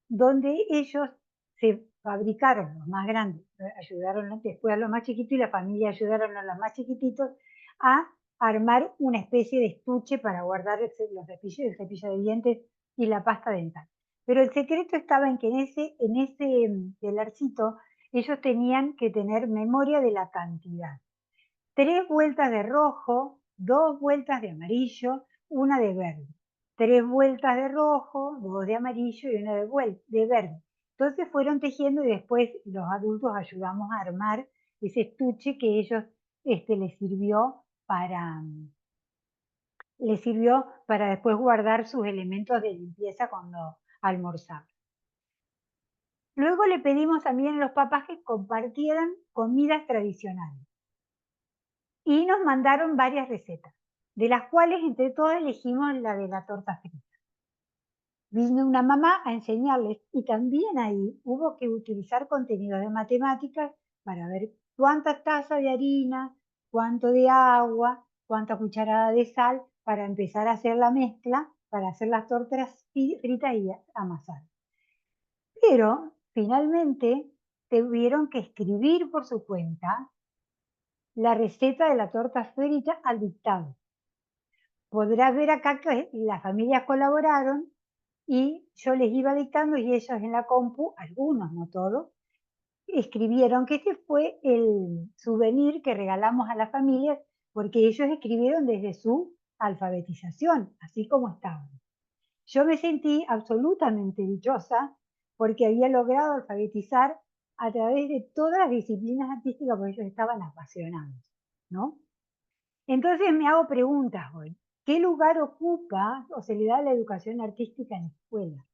donde ellos se fabricaron los más grandes, ayudaron después a los más chiquitos y la familia ayudaron a los más chiquititos a armar una especie de estuche para guardar el cepillo de dientes y la pasta dental. Pero el secreto estaba en que en ese telarcito ellos tenían que tener memoria de la cantidad. 3 vueltas de rojo, 2 vueltas de amarillo, una de verde. 3 vueltas de rojo, 2 de amarillo y una de verde. Entonces fueron tejiendo y después los adultos ayudamos a armar ese estuche que ellos les sirvió para después guardar sus elementos de limpieza cuando almorzaban. Luego le pedimos también a los papás que compartieran comidas tradicionales. Y nos mandaron varias recetas, de las cuales entre todas elegimos la de la torta frita. Vino una mamá a enseñarles y también ahí hubo que utilizar contenidos de matemáticas para ver cuántas tazas de harina, cuánto de agua, cuánta cucharada de sal para empezar a hacer la mezcla, para hacer las tortas fritas y amasar. Pero finalmente tuvieron que escribir por su cuenta la receta de la torta frita al dictado. Podrás ver acá que las familias colaboraron y yo les iba dictando y ellos en la compu, algunos, no todos, escribieron que este fue el souvenir que regalamos a las familias porque ellos escribieron desde su alfabetización, así como estaban. Yo me sentí absolutamente dichosa porque había logrado alfabetizar a través de todas las disciplinas artísticas, porque ellos estaban apasionados, ¿no? Entonces me hago preguntas hoy. ¿Qué lugar ocupa o se le da a la educación artística en la escuela?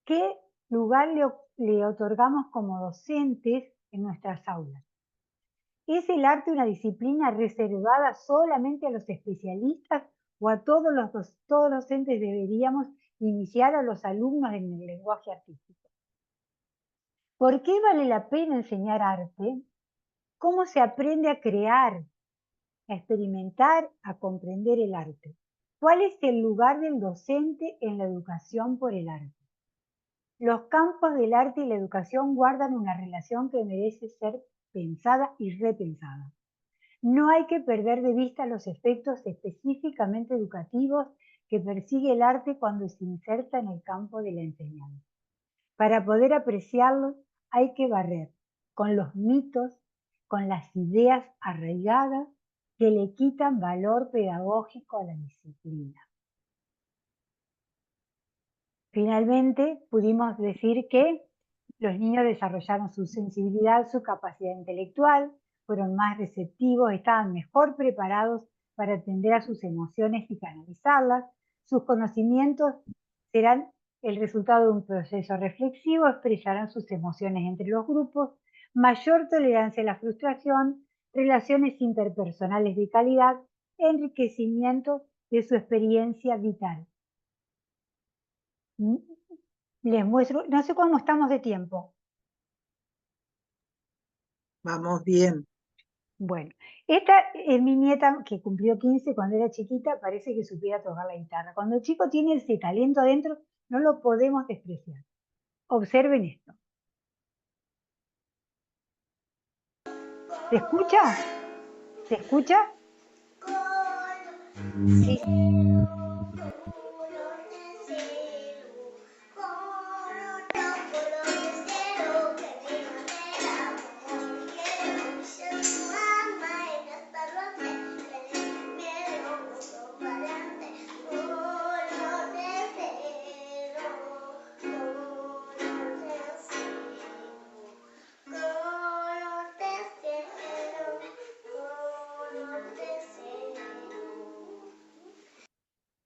¿Qué lugar le otorgamos como docentes en nuestras aulas? ¿Es el arte una disciplina reservada solamente a los especialistas o a todos todos los docentes deberíamos iniciar a los alumnos en el lenguaje artístico? ¿Por qué vale la pena enseñar arte? ¿Cómo se aprende a crear, a experimentar, a comprender el arte? ¿Cuál es el lugar del docente en la educación por el arte? Los campos del arte y la educación guardan una relación que merece ser pensada y repensada. No hay que perder de vista los efectos específicamente educativos que persigue el arte cuando se inserta en el campo de la enseñanza. Para poder apreciarlos hay que barrer con los mitos, con las ideas arraigadas que le quitan valor pedagógico a la disciplina. Finalmente, pudimos decir que los niños desarrollaron su sensibilidad, su capacidad intelectual, fueron más receptivos, estaban mejor preparados para atender a sus emociones y canalizarlas. Sus conocimientos serán el resultado de un proceso reflexivo, expresarán sus emociones entre los grupos, mayor tolerancia a la frustración, relaciones interpersonales de calidad, enriquecimiento de su experiencia vital. Les muestro, no sé cómo estamos de tiempo. Vamos bien. Bueno, esta es mi nieta que cumplió 15 cuando era chiquita, parece que supiera tocar la guitarra. Cuando el chico tiene ese talento adentro, no lo podemos despreciar. Observen esto. ¿Se escucha? ¿Se escucha? Sí.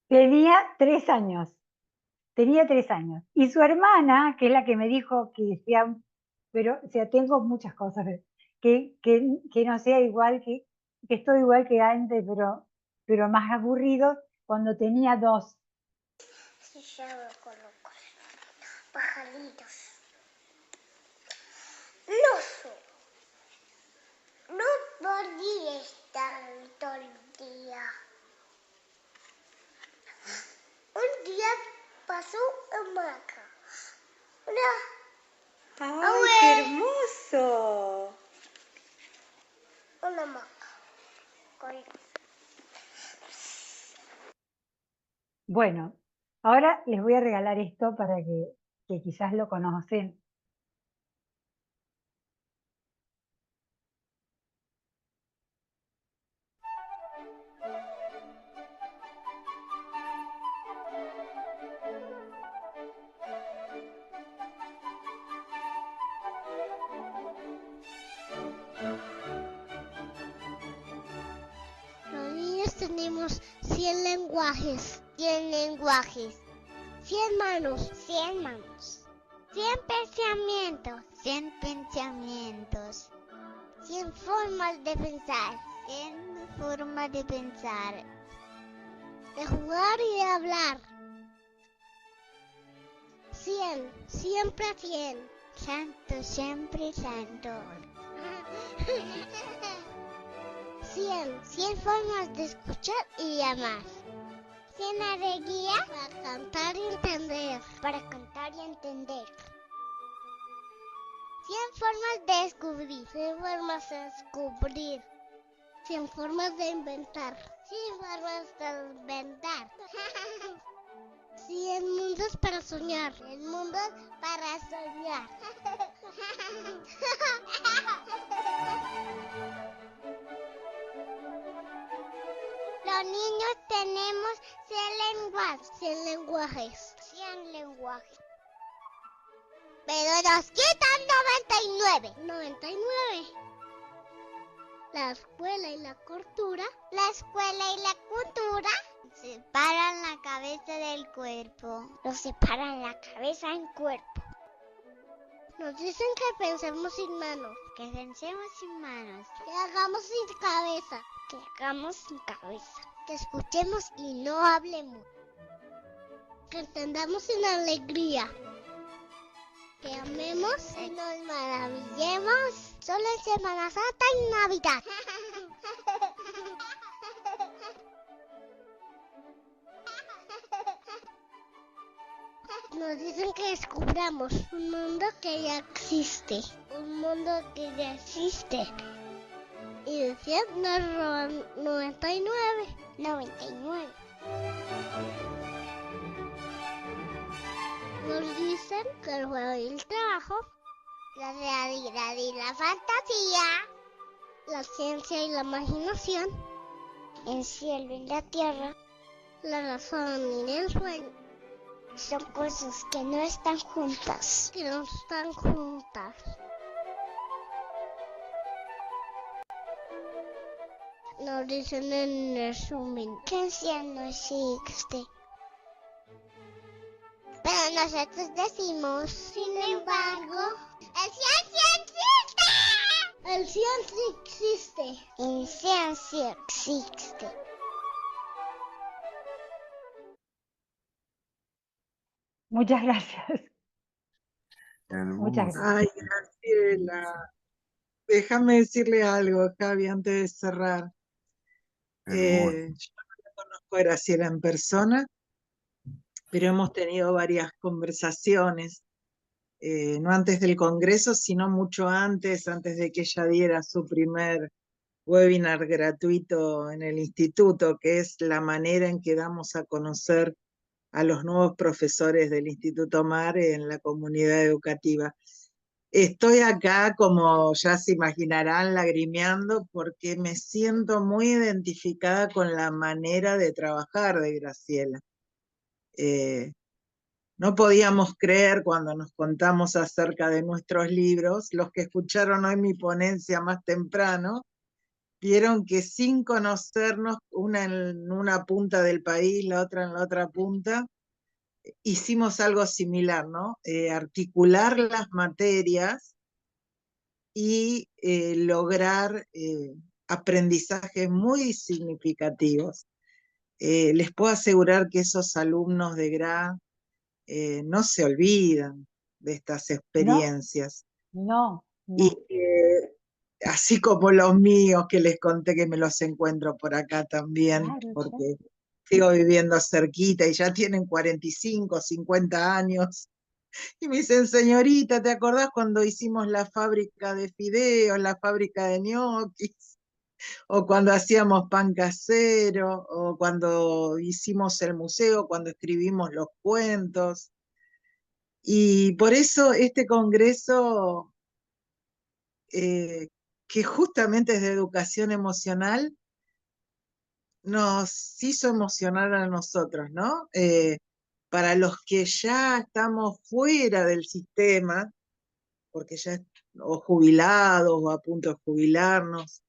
Tenía 3 años. Tenía 3 años. Y su hermana, que es la que me dijo que decía, pero o sea, tengo muchas cosas, que no sea igual, que estoy igual que antes, pero más aburrido, cuando tenía 2. Sí, ya lo conozco. Pajaritos. Loso. No podía estar todo el día. Un día pasó una maca. ¡Ay, qué hermoso! Una maca. Bueno, ahora les voy a regalar esto para que quizás lo conocen. Los niños tenemos 100 lenguajes. 100 lenguajes. 100 manos. 100 manos. 100 pensamientos. 100 pensamientos. 100 formas de pensar. 100 formas de pensar. De jugar y de hablar. 100. Siempre 100. Santo, siempre santo. 100 formas de escuchar y amar. 100 alegrías para cantar y entender. Para cantar y entender. 100 formas de descubrir. 100 formas de descubrir. 100 formas de inventar. 100 formas de inventar. 100 mundos para soñar. 100 mundos para soñar. los niños tenemos 100 lenguajes. 100 lenguajes. 100 lenguajes. Pero nos quitan 99. 99. La escuela y la cultura. La escuela y la cultura. Separan la cabeza del cuerpo. Nos separan la cabeza del cuerpo. Nos dicen que pensemos sin manos. Que pensemos sin manos. Que hagamos sin cabeza. Que hagamos sin cabeza. Que escuchemos y no hablemos. Que entendamos sin alegría. Que amemos y nos maravillemos. Solo en Semana Santa y Navidad. Nos dicen que descubramos un mundo que ya existe. Un mundo que ya existe. Y decían, nos roban 99. 99. Nos dicen que el juego y el trabajo, la realidad y la fantasía, la ciencia y la imaginación, el cielo y la tierra, la razón y el sueño, son cosas que no están juntas. Que no están juntas. Nos dicen en resumen que el cielo no existe. Pero nosotros decimos, sin embargo, el cielo sí existe. El cielo sí existe. El cielo sí existe. Muchas gracias. Muchas Hermoso. gracias. Ay, Graciela. Déjame decirle algo, Javi, antes de cerrar. Hermoso. Yo no la conozco a Graciela en persona, pero hemos tenido varias conversaciones, no antes del Congreso, sino mucho antes de que ella diera su primer webinar gratuito en el instituto, que es la manera en que damos a conocer a los nuevos profesores del Instituto Mar en la comunidad educativa. Estoy acá, como ya se imaginarán, lagrimeando porque me siento muy identificada con la manera de trabajar de Graciela. No podíamos creer cuando nos contamos acerca de nuestros libros, los que escucharon hoy mi ponencia más temprano, vieron que sin conocernos, una en una punta del país, la otra en la otra punta, hicimos algo similar, ¿no? Articular las materias y lograr aprendizajes muy significativos. Les puedo asegurar que esos alumnos de GRA no se olvidan de estas experiencias. No, Y no. así como los míos que les conté que me los encuentro por acá también, Claro, porque sigo viviendo cerquita y ya tienen 45, 50 años. Y me dicen, señorita, ¿te acordás cuando hicimos la fábrica de fideos, la fábrica de ñoquis? O cuando hacíamos pan casero, o cuando hicimos el museo, cuando escribimos los cuentos. Y por eso este congreso, que justamente es de educación emocional, nos hizo emocionar a nosotros, ¿no? Para los que ya estamos fuera del sistema, porque ya o jubilados o a punto de jubilarnos,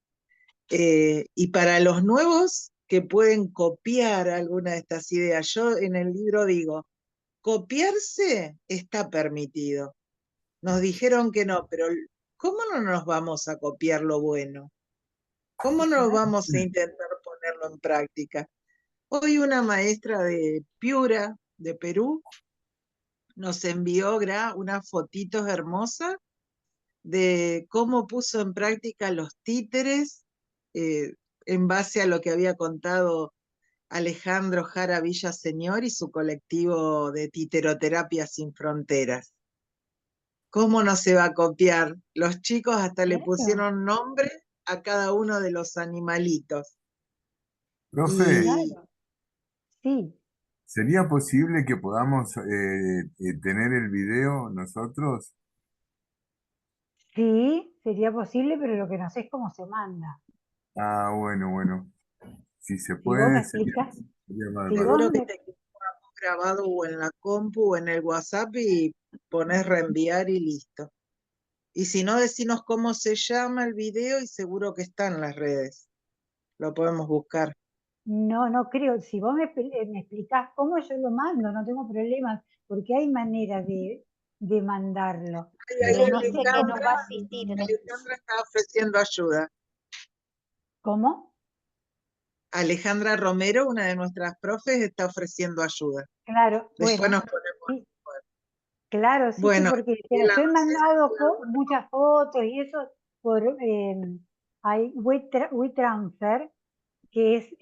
y para los nuevos que pueden copiar alguna de estas ideas. Yo en el libro digo, copiarse está permitido. Nos dijeron que no, pero ¿cómo no nos vamos a copiar lo bueno? ¿Cómo no vamos a intentar ponerlo en práctica? Hoy una maestra de Piura, de Perú, nos envió unas fotitos hermosas de cómo puso en práctica los títeres en base a lo que había contado Alejandro Jara Villaseñor y su colectivo de Titeroterapia Sin Fronteras. ¿Cómo no se va a copiar? Los chicos hasta le Claro. pusieron nombre a cada uno de los animalitos. Profe, Claro. Sí, ¿sería posible que podamos tener el video nosotros? sí, sería posible, pero lo que no sé es cómo se manda. Ah, bueno, bueno. Si se Si vos me puede, explicás, sería si bárbaro. vos Seguro que me, te quedó grabado o en la compu o en el WhatsApp y pones reenviar y listo. Y si no, decinos cómo se llama el video y seguro que está en las redes. Lo podemos buscar. no creo, si vos me explicás cómo yo lo mando, no tengo problemas, porque hay manera de mandarlo, Ahí pero no sé Dice que cómo. nos va a asistir. Alejandra está ofreciendo ayuda. ¿Cómo? Alejandra Romero, una de nuestras profes, está ofreciendo ayuda. Claro, Después bueno, nos ponemos. sí, claro, sí, Bueno, porque el yo he mandado acceso muchas fotos y eso por hay WeTransfer, que es,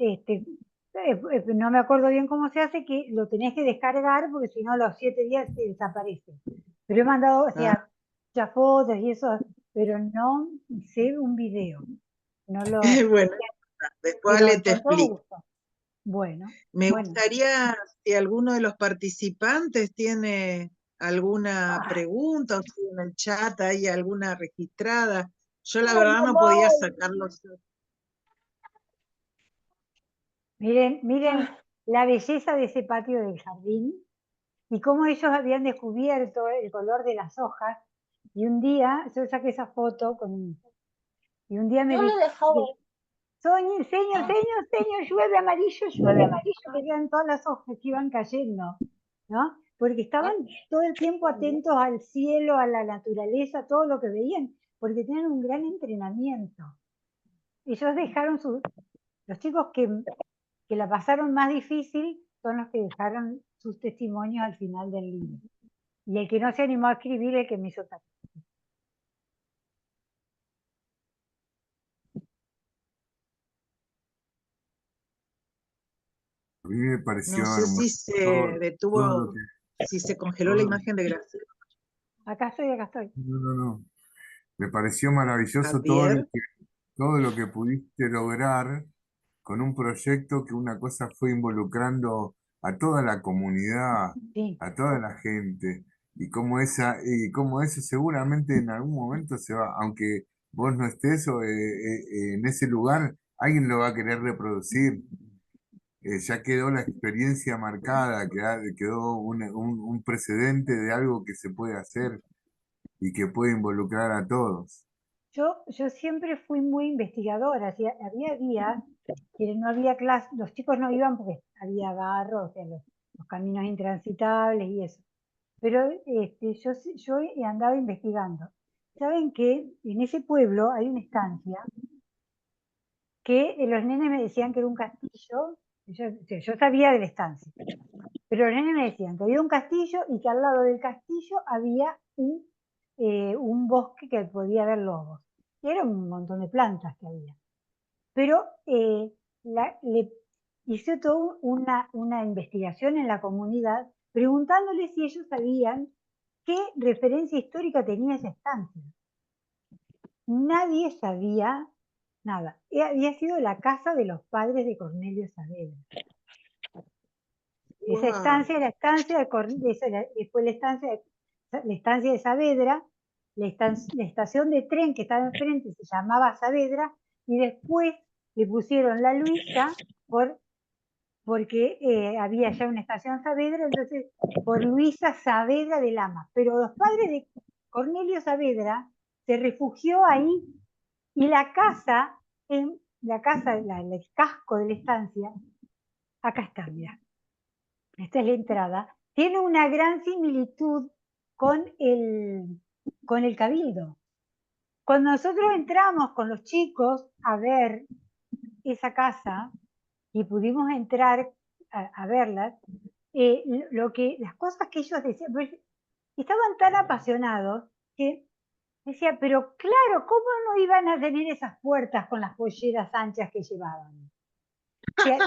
no me acuerdo bien cómo se hace, que lo tenés que descargar porque si no a los 7 días te desaparece. Pero he mandado, o sea, muchas fotos y eso, pero no sé un video, no lo, bueno, después pero Ale te con todo explico. gusto. Bueno, Me bueno. gustaría si alguno de los participantes tiene alguna pregunta o si en el chat hay alguna registrada. Yo la verdad no podía sacarlos. Miren la belleza de ese patio del jardín y cómo ellos habían descubierto el color de las hojas. Y un día, yo saqué esa foto con mi hijo, y un día me Yo lo dijo, dejaba. señor, llueve amarillo, que eran todas las hojas que iban cayendo, ¿no? Porque estaban todo el tiempo atentos al cielo, a la naturaleza, todo lo que veían, porque tenían un gran entrenamiento. Ellos dejaron los chicos que la pasaron más difícil son los que dejaron sus testimonios al final del libro. Y el que no se animó a escribir, el que me hizo tatuar. A mí me pareció No sé si hermoso se todo lo detuvo, que... si se congeló la todo- imagen de Graciela. Acá estoy. no. Me pareció maravilloso Javier, todo lo que pudiste lograr con un proyecto que una cosa fue involucrando a toda la comunidad, Sí, a toda la gente, y cómo eso seguramente en algún momento se va, aunque vos no estés en ese lugar, alguien lo va a querer reproducir. Ya quedó la experiencia marcada, quedó un precedente de algo que se puede hacer y que puede involucrar a todos. yo siempre fui muy investigadora. Había días que no había clase, los chicos no iban porque había barro, o sea, los caminos intransitables y eso. Pero yo andaba investigando. ¿Saben que en ese pueblo hay una estancia que los nenes me decían que era un castillo? Yo sabía de la estancia, pero los nenes me decían que había un castillo y que al lado del castillo había un bosque que podía haber lobos. Y era un montón de plantas que había. Pero le hice toda una investigación en la comunidad preguntándoles si ellos sabían qué referencia histórica tenía esa estancia. Nadie sabía nada. Había sido la casa de los padres de Cornelio Saavedra. Esa wow. estancia, la estancia de después la estancia de Saavedra, la estación de tren que estaba enfrente se llamaba Saavedra, y después le pusieron la Luisa porque había ya una estación Saavedra, entonces por Luisa Saavedra de Lama. Pero los padres de Cornelio Saavedra se refugió ahí y la casa, el casco de la estancia, acá está, mira. Esta es la entrada, tiene una gran similitud con el cabildo. Cuando nosotros entramos con los chicos a ver esa casa y pudimos entrar a verlas, las cosas que ellos decían, pues, estaban tan apasionados que decía, pero claro, ¿cómo no iban a tener esas puertas con las polleras anchas que llevaban? O sea,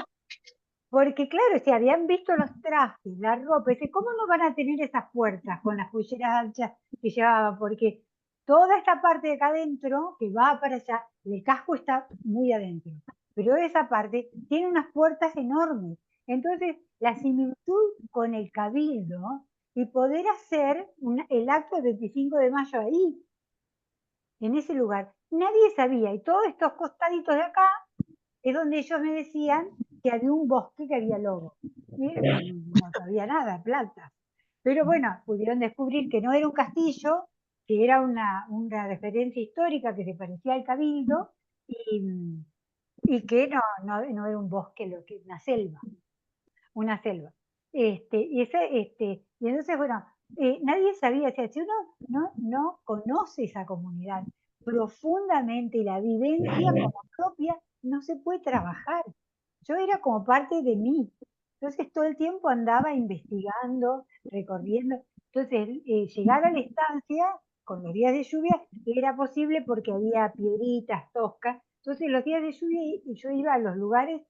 porque claro, si habían visto los trajes, la ropa, dice, ¿cómo no van a tener esas puertas con las polleras anchas que llevaban? Porque toda esta parte de acá adentro, que va para allá, el casco está muy adentro, pero esa parte tiene unas puertas enormes. Entonces, la similitud con el cabildo y poder hacer el acto del 25 de mayo ahí, en ese lugar, nadie sabía, y todos estos costaditos de acá es donde ellos me decían que había un bosque, que había lobos. Y no sabía nada, plantas. Pero bueno, pudieron descubrir que no era un castillo, que era una referencia histórica que se parecía al Cabildo, y, y que no era un bosque, lo que una selva, una selva. Y entonces, bueno, nadie sabía, o sea, si uno no conoce esa comunidad profundamente y la vivencia como propia, no se puede trabajar. Yo era como parte de mí. Entonces todo el tiempo andaba investigando, recorriendo. Entonces, llegar a la estancia con los días de lluvia era posible porque había piedritas, toscas. Entonces los días de lluvia yo iba a los lugares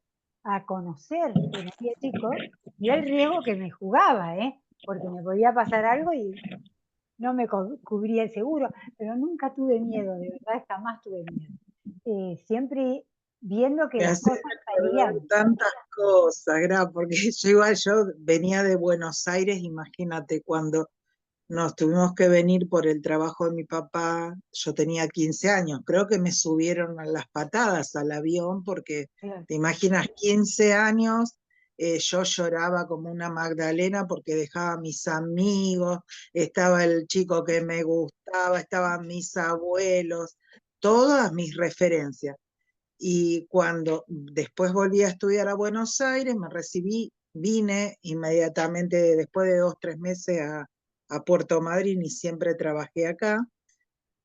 a conocer, cuando era chico, y el riesgo que me jugaba, porque me podía pasar algo y no me cubría el seguro, pero nunca tuve miedo, de verdad, jamás tuve miedo. Siempre viendo que Me las hace cosas recordar salían. tantas cosas, porque yo venía de Buenos Aires, imagínate, cuando nos tuvimos que venir por el trabajo de mi papá, yo tenía 15 años, creo que me subieron a las patadas al avión porque, Claro, te imaginas, 15 años, yo lloraba como una Magdalena porque dejaba a mis amigos, estaba el chico que me gustaba, estaban mis abuelos, todas mis referencias. Y cuando después volví a estudiar a Buenos Aires, me recibí, vine inmediatamente después de 2, 3 meses a Puerto Madryn y siempre trabajé acá.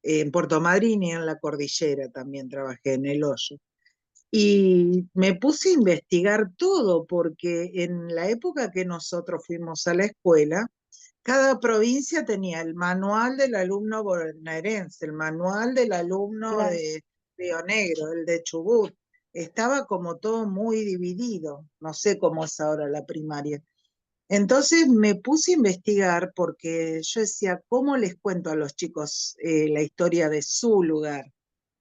En Puerto Madryn y en la cordillera también trabajé en el Hoyo. Y me puse a investigar todo, porque en la época que nosotros fuimos a la escuela, cada provincia tenía el manual del alumno bonaerense, el manual del alumno claro. de Río Negro, el de Chubut. Estaba como todo muy dividido. No sé cómo es ahora la primaria. Entonces me puse a investigar porque yo decía, ¿cómo les cuento a los chicos la historia de su lugar?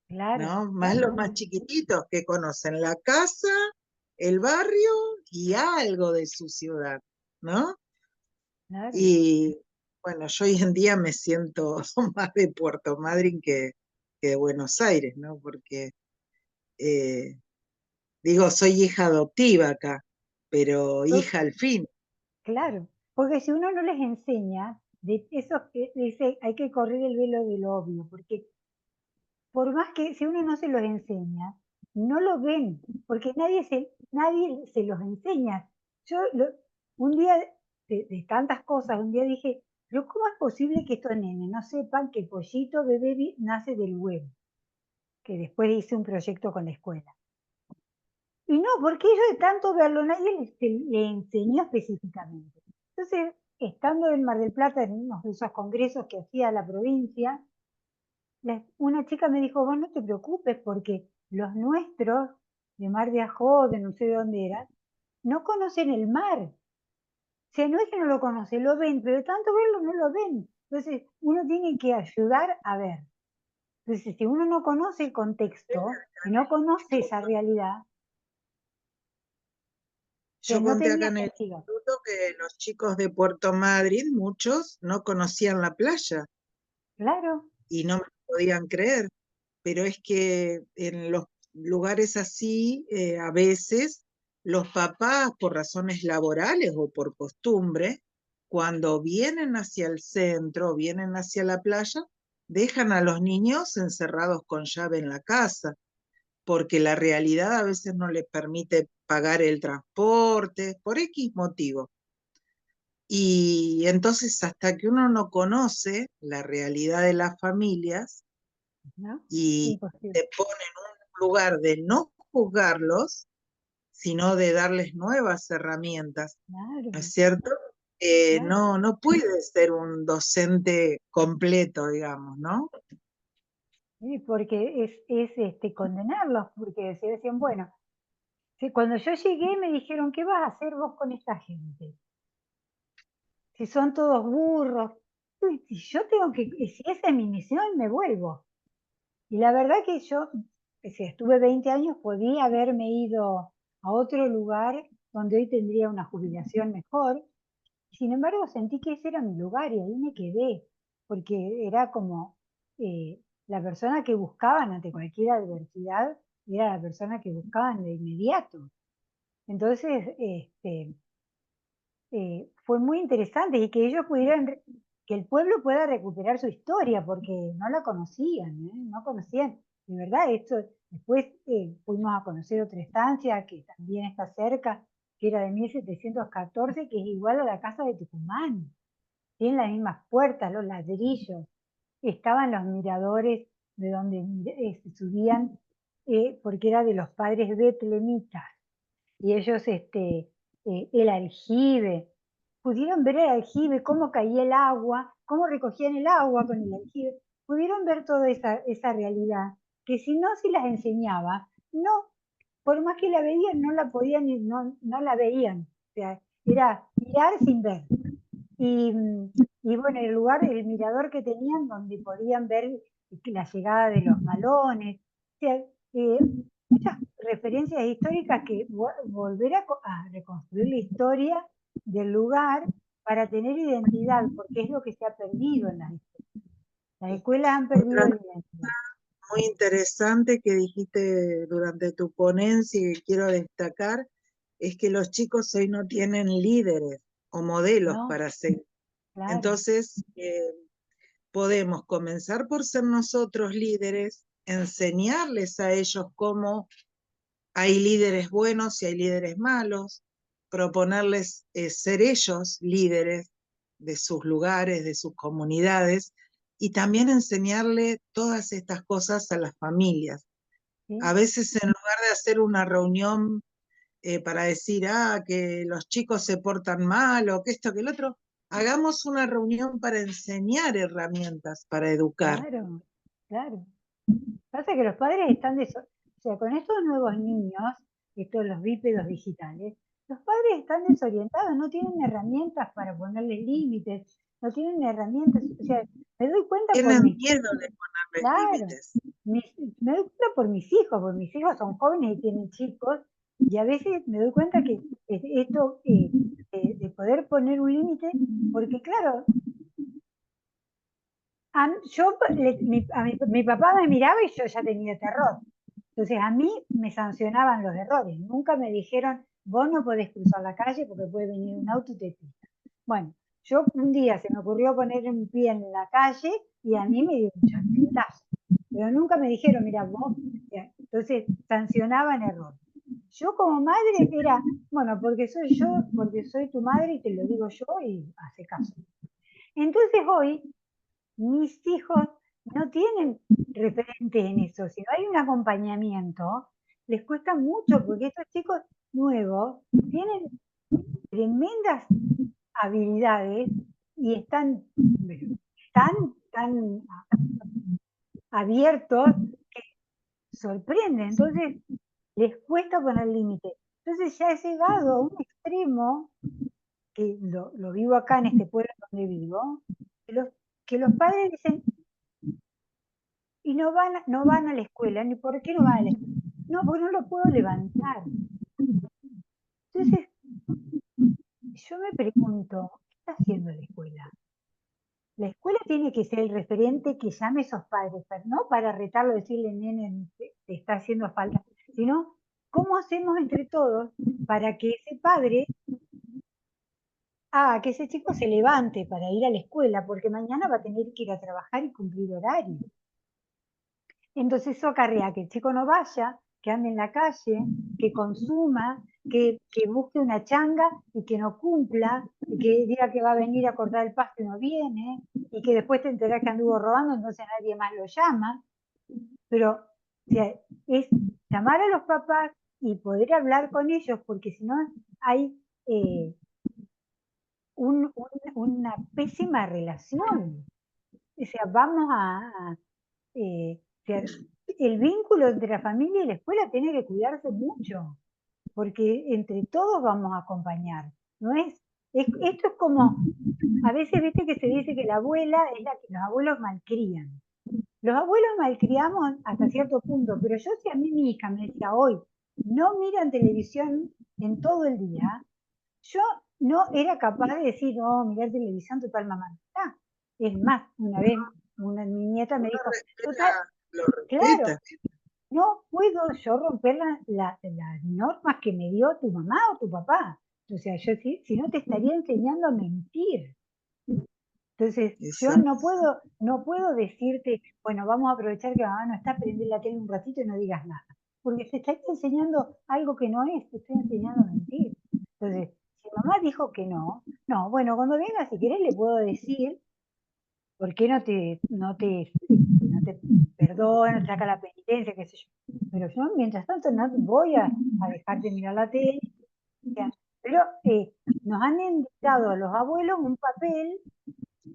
Claro, ¿No? Más los más chiquititos que conocen la casa, el barrio y algo de su ciudad, ¿no? claro. Y bueno, yo hoy en día me siento más de Puerto Madryn que de Buenos Aires, ¿no? Porque, eh, digo, soy hija adoptiva acá, pero Yo- hija al fin. Claro, porque si uno no les enseña, de eso que dice, hay que correr el velo del obvio, porque por más que si uno no se los enseña, no lo ven, porque nadie se los enseña. Un día, de tantas cosas, un día dije, pero ¿cómo es posible que estos nenes no sepan que el pollito bebé nace del huevo? Que después hice un proyecto con la escuela. Y no, porque ellos de tanto verlo, nadie le enseñó específicamente. Entonces, estando en Mar del Plata, en uno de esos congresos que hacía la provincia, una chica me dijo, vos no te preocupes porque los nuestros, de Mar de Ajó, de no sé de dónde eran, no conocen el mar. O sea, no es que no lo conocen, lo ven, pero tanto verlo no lo ven. Entonces, uno tiene que ayudar a ver. Entonces, si uno no conoce el contexto y no conoce esa realidad, que Yo no conté acá tenía en el sentido. instituto que los chicos de Puerto Madryn, muchos, no conocían la playa Claro, y no me lo podían creer, pero es que en los lugares así, a veces los papás, por razones laborales o por costumbre, cuando vienen hacia el centro, vienen hacia la playa, dejan a los niños encerrados con llave en la casa, porque la realidad a veces no les permite pagar el transporte, por X motivo. Y entonces hasta que uno no conoce la realidad de las familias ¿no? y Imposible. te pone en un lugar de no juzgarlos, sino de darles nuevas herramientas, ¿no es Claro, cierto? claro. No puede ser un docente completo, digamos, ¿no? Sí, porque condenarlos, porque se decían, bueno, sí, cuando yo llegué me dijeron, ¿qué vas a hacer vos con esta gente? Si son todos burros. Uy, si yo tengo si esa es mi misión, me vuelvo. Y la verdad que yo, si estuve 20 años, podía haberme ido a otro lugar donde hoy tendría una jubilación mejor. Sin embargo, sentí que ese era mi lugar y ahí me quedé, porque era como la persona que buscaban ante cualquier adversidad era la persona que buscaban de inmediato. Entonces, fue muy interesante y que ellos pudieran, que el pueblo pueda recuperar su historia, porque no la conocían, no conocían, de verdad, esto, después fuimos a conocer otra estancia que también está cerca, que era de 1714, que es igual a la casa de Tucumán, tienen las mismas puertas, los ladrillos, estaban los miradores de donde se subían, porque era de los padres betlemitas, y ellos, el aljibe, pudieron ver el aljibe, cómo caía el agua, cómo recogían el agua con el aljibe, pudieron ver toda esa realidad, que si no se las enseñaba, no, por más que la veían, no la podían, no la veían, o sea, era mirar sin ver. Y, y bueno, el lugar, el mirador que tenían donde podían ver la llegada de los galones, o sea, muchas referencias históricas que volver a reconstruir la historia del lugar para tener identidad, porque es lo que se ha perdido en las escuelas. Las escuelas han perdido Otra la identidad. muy interesante que dijiste durante tu ponencia y que quiero destacar es que los chicos hoy no tienen líderes o modelos ¿No? para seguir. Claro. Entonces, podemos comenzar por ser nosotros líderes, enseñarles a ellos cómo hay líderes buenos y hay líderes malos, proponerles ser ellos líderes de sus lugares, de sus comunidades, y también enseñarle todas estas cosas a las familias. ¿Sí? A veces en lugar de hacer una reunión para decir, que los chicos se portan mal o que esto, que el otro, hagamos una reunión para enseñar herramientas para educar. Claro, claro. Pasa que los padres están, o sea, con estos nuevos niños, estos los bípedos digitales, los padres están desorientados, no tienen herramientas para ponerles límites, no tienen herramientas, o sea, me doy cuenta por Tienen mis, miedo de ponerles claro, límites. me doy cuenta por mis hijos, porque mis hijos son jóvenes y tienen chicos, y a veces me doy cuenta que esto de poder poner un límite, porque claro, mi papá me miraba y yo ya tenía terror. Entonces a mí me sancionaban los errores. Nunca me dijeron, vos no podés cruzar la calle porque puede venir un auto y te pisa. Bueno, yo un día se me ocurrió poner un pie en la calle y a mí me dio un chancletazo. Pero nunca me dijeron, mira, vos. Entonces sancionaban errores. Yo como madre era, bueno, porque soy yo, porque soy tu madre y te lo digo yo y hace caso. Entonces hoy mis hijos no tienen referentes en eso. Si no hay un acompañamiento, les cuesta mucho porque estos chicos nuevos tienen tremendas habilidades y están tan abiertos que sorprenden. Entonces, les cuesta poner límite. Entonces ya he llegado a un extremo, que lo vivo acá en este pueblo donde vivo, que los padres dicen, y no van a la escuela. ¿Ni por qué no van a la escuela? No, porque no lo puedo levantar. Entonces, yo me pregunto, ¿qué está haciendo la escuela? La escuela tiene que ser el referente que llame a esos padres, pero no para retarlo, decirle, nene, te está haciendo falta, sino cómo hacemos entre todos para que ese padre haga que ese chico se levante para ir a la escuela, porque mañana va a tener que ir a trabajar y cumplir horario. Entonces eso acarrea que el chico no vaya, que ande en la calle, que consuma, que busque una changa y que no cumpla, y que diga que va a venir a cortar el pasto y no viene, y que después te enterás que anduvo robando, entonces nadie más lo llama. Pero o sea, es llamar a los papás y poder hablar con ellos, porque si no hay una pésima relación. O sea, vamos o sea, el vínculo entre la familia y la escuela tiene que cuidarse mucho, porque entre todos vamos a acompañar. No esto es como, a veces viste que se dice que la abuela es la que los abuelos malcrían. Los abuelos malcriamos hasta cierto punto, pero yo si a mí mi hija me decía hoy, no miran televisión en todo el día, yo no era capaz de decir, no, mirar televisión, total mamá no está. Es más, una vez mi nieta me dijo, total, Lo claro, respeta. no puedo yo romper las normas que me dio tu mamá o tu papá. O sea, yo si no te estaría enseñando a mentir. Entonces, yo Exacto. no puedo decirte, bueno, vamos a aprovechar que mamá no está, prender la tele un ratito y no digas nada. Porque te está enseñando algo que no es, te estoy enseñando a mentir. Entonces, si mamá dijo que no, no, bueno, cuando venga, si querés, le puedo decir, ¿por qué no te perdona, saca la penitencia, qué sé yo? Pero yo, mientras tanto, no voy a dejar de mirar la tele. Pero nos han indicado a los abuelos un papel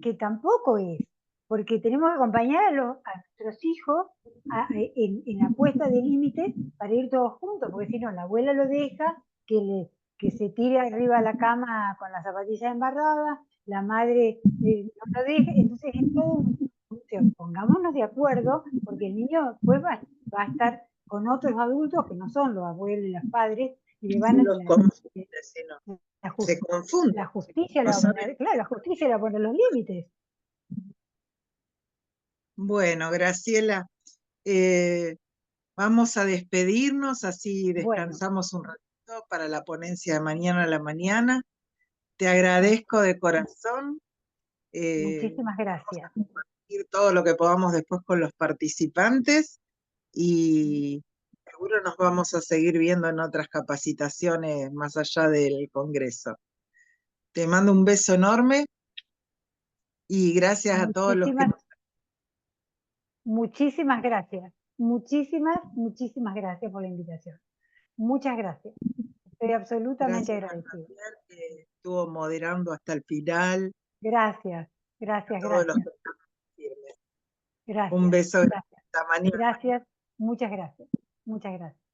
que tampoco es, porque tenemos que acompañar a nuestros hijos en la puesta de límites para ir todos juntos, porque si no, la abuela lo deja, que se tire arriba a la cama con las zapatillas embarradas, la madre no lo deja, entonces es todo pongámonos de acuerdo, porque el niño después va a estar con otros adultos que no son los abuelos y los padres, y le van a, Los confunde, si no. Se confunde. la justicia No le va a sabe. poner, claro, la justicia le va a poner los límites. Bueno, Graciela, vamos a despedirnos, así Bueno, descansamos un ratito para la ponencia de mañana a la mañana. Te agradezco de corazón. muchísimas gracias. Vamos a compartir todo lo que podamos después con los participantes y seguro nos vamos a seguir viendo en otras capacitaciones más allá del Congreso. Te mando un beso enorme y gracias a todos los que... Muchísimas gracias. Muchísimas gracias por la invitación. Muchas gracias. Estoy absolutamente Gracias a agradecida. Javier, que estuvo moderando hasta el final. Gracias, A todos los gracias. que están firmes. Un Gracias. beso. Gracias. Hasta mañana. Gracias. Muchas gracias. Muchas gracias.